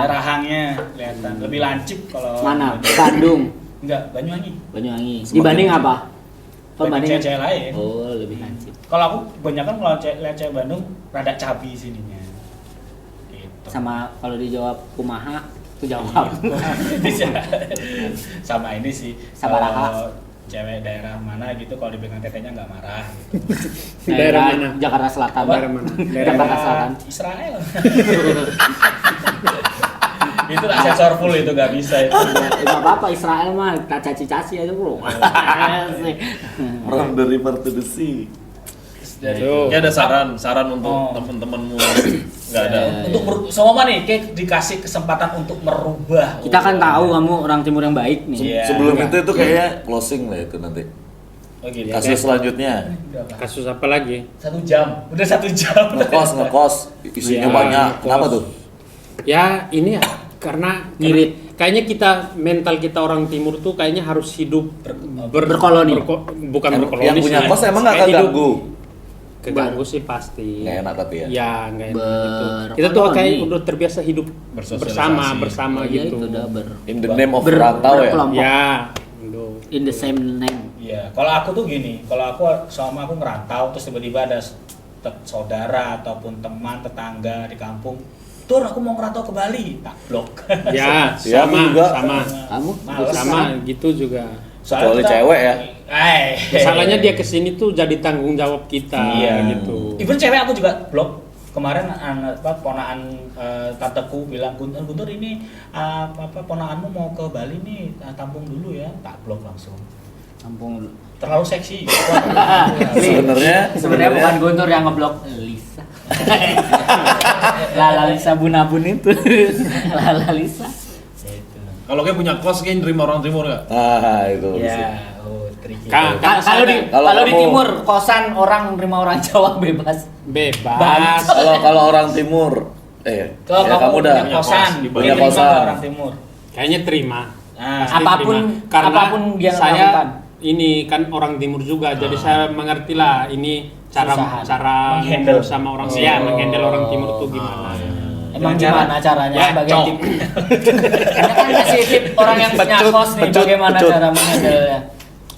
rahangnya kelihatan. Lebih lancip kalau mana? Bandung, Enggak, Banyuwangi. Banyuwangi. Semakin Dibanding apa? Dibanding Perbandingan. cewek lain. Oh, lebih lancip. Kalau aku kebanyakan kalau lihat cewek Bandung rada cabi sininya. Gitu. Sama kalau dijawab kumaha, itu jawab. Bisa. Sama ini sih. Sama kalau Raha. Cewek daerah mana gitu kalau dipegang tetenya nggak marah gitu. Daerah mana? Jakarta Selatan. Daerah mana? Jakarta Selatan. Israel. Itu asesor full itu nggak bisa itu. Enggak apa-apa, Israel mah kita caci-caci aja, Bro. Asik. From the river to the sea. Dari Tuh. Ya ada saran untuk Oh. teman-temanmu nggak ada. untuk semua nih kayak dikasih kesempatan untuk merubah. Kita kan tahu kamu orang timur yang baik nih. Iya. Sebelum itu kayaknya closing lah itu nanti. Oh gitu. Kasus selanjutnya Udah, Pak. Kasus apa lagi? 1 jam. Udah 1 jam. ngekos isinya Ya, banyak. ngekos. Kenapa tuh? Ya ini ya karena Ngirit. kayaknya kita mental kita orang timur tuh kayaknya harus hidup Berkoloni. bukan berkoloni Yang punya sih. kos emang nggak Kayak hidup- keganggu. Keganggu sih pasti. Nggak enak tapi ya. Ya nggak enak gitu. Berkoloni. Kita tuh kayak udah terbiasa hidup Bersosialisasi. bersama Iya, gitu. itu udah In the name of rantau ya. berkelompok. Ya. Gitu. In the same name. Iya, kalau aku tuh gini, kalau aku sama aku ngerantau terus tiba-tiba ada saudara ataupun teman tetangga di kampung, "Tur, aku mau ngerantau ke Bali." Tak blok. Ya, Siapa sama juga. sama. Kamu Males. Sama gitu juga. Kecuali cewek ya. Masalahnya dia kesini tuh jadi tanggung jawab kita Iya. gitu. Even cewek aku juga blok. Kemarin ponaan tanteku bilang, Guntur ini ponaanmu mau ke Bali nih, tampung dulu ya." Tak blok langsung. kampung. Terlalu seksi. Sebenarnya Bukan Guntur yang ngeblok, Lisa. Lala Lisa Bunabun itu. Lala Lisa. Gitu. Kalau kayak punya kos kayak nerima orang timur nggak? itu. Ya, tricky. Kalau di Kalau kalau di kamu- timur kosan orang nerima orang Jawa bebas. Bebas. Kalau orang timur Kalau ya kamu udah punya kosan, punya diterima kosan. ke orang timur. Kayaknya terima. Nah, Pasti apapun terima. Karena apapun dia saya lakukan. ini kan orang timur juga, jadi saya mengerti lah ini cara Susahan. cara Menghandle. sama orang saya menghandle orang timur tuh gimana. Emang Dengan gimana caranya Ya, sebagai cok. tim? Karena kan masih tip orang yang punya Pecut, kos nih, pecut, bagaimana pecut. cara menghandle-nya?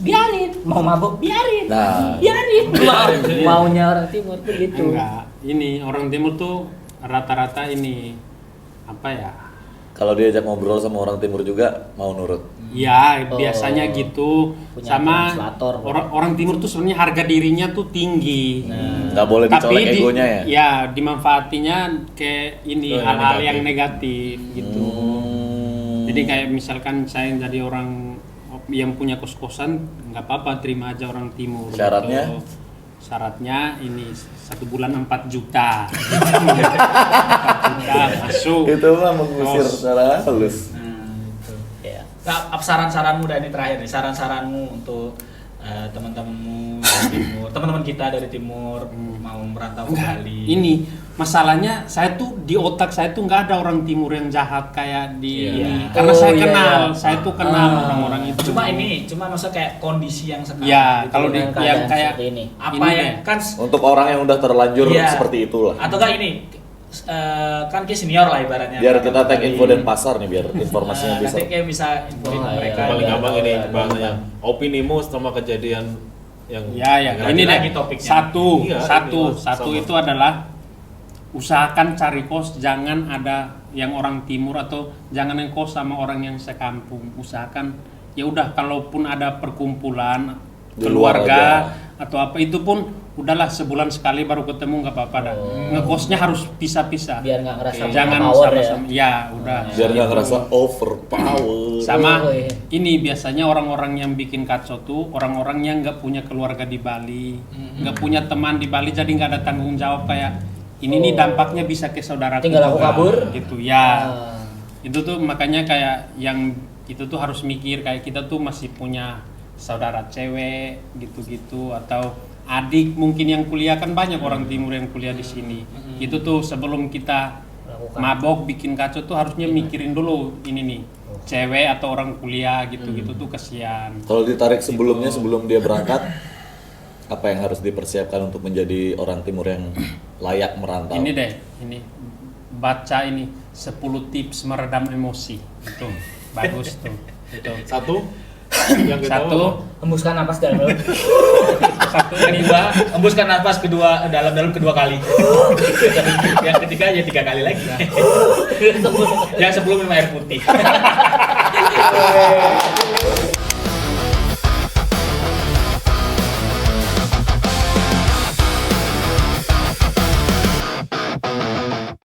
Biarin, mau mabuk biarin. Nah. Biarin. Maunya orang timur tuh gitu. Enggak, ini orang timur tuh rata-rata ini apa ya? Kalau diajak ngobrol sama orang timur juga mau nurut. Ya, Oh. biasanya gitu. Punya Sama translator. orang timur tuh sebenarnya harga dirinya tuh tinggi. Nggak boleh dicolek egonya ya. Ya, dimanfaatinya kayak ini Yang hal-hal negatif. yang negatif gitu. Jadi kayak misalkan saya jadi orang yang punya kos-kosan, nggak apa-apa terima aja orang timur. Syaratnya? Gitu. Syaratnya ini 1 bulan 4 juta. 4 juta masuk. Itu mah mengusir Kos. secara halus. Gitu. Ya. Nah, apa saran-saranmu dan ini terakhir nih, saran-saranmu untuk teman-temanmu dari timur, teman-teman kita dari timur mau merantau ke Enggak, Bali. ini masalahnya saya tuh di otak saya tuh nggak ada orang timur yang jahat kayak di Iya. ini. Karena Oh, saya iya, kenal, iya. saya tuh kenal orang-orang itu. Cuma masa kayak kondisi yang sekarang. Ya, gitu. kalau di Dengan yang keadaan kayak seperti ini. apa ini yang deh. kan Untuk orang yang udah terlanjur Iya. seperti itulah. atau kan ini kan kayak senior lah ibaratnya. Biar kita tag Dari- info dan pasar nih biar informasinya bisa. Nanti kayak bisa infoin Oh, mereka. iya. Paling juga. gampang ini iya, bahasanya. iya. Opinimu sama kejadian yang Ya, ya. yang Ini lagi deh. topiknya. Satu, Iya, satu, ini, satu sama. itu adalah usahakan cari kos, jangan ada yang orang timur atau jangan yang kos sama orang yang sekampung. Usahakan ya udah kalaupun ada perkumpulan Di luar keluarga atau apa itu pun udahlah sebulan sekali baru ketemu nggak apa-apa dah. Oh. Ngekosnya harus pisah-pisah. Biar nggak ngerasa punya Jangan power ya. sama-sama. Ya, udah. Biar nggak ngerasa overpower. Sama Oh, iya. ini biasanya orang-orang yang bikin kacau tuh orang-orang yang nggak punya keluarga di Bali, nggak punya teman di Bali, jadi nggak ada tanggung jawab kayak ini nih dampaknya bisa ke saudara Tinggal aku kabur. gitu ya. Ah. Itu tuh makanya kayak yang itu tuh harus mikir kayak kita tuh masih punya saudara cewek gitu-gitu atau adik mungkin yang kuliah kan banyak orang timur yang kuliah di sini. Itu tuh sebelum kita Lakukan. mabok bikin kacau tuh harusnya mikirin dulu ini nih cewek atau orang kuliah gitu-gitu tuh kesian. Kalau ditarik sebelumnya sebelum dia berangkat, apa yang harus dipersiapkan untuk menjadi orang timur yang layak merantau? Ini deh, ini baca ini 10 tips meredam emosi. Itu bagus tuh. Itu. satu yang kita Satu, Hembuskan napas dalam. satu ini Kedua, hembuskan napas dalam kedua kali. Yang ketiga ya 3 kali lagi. Yang sebelum minum air putih.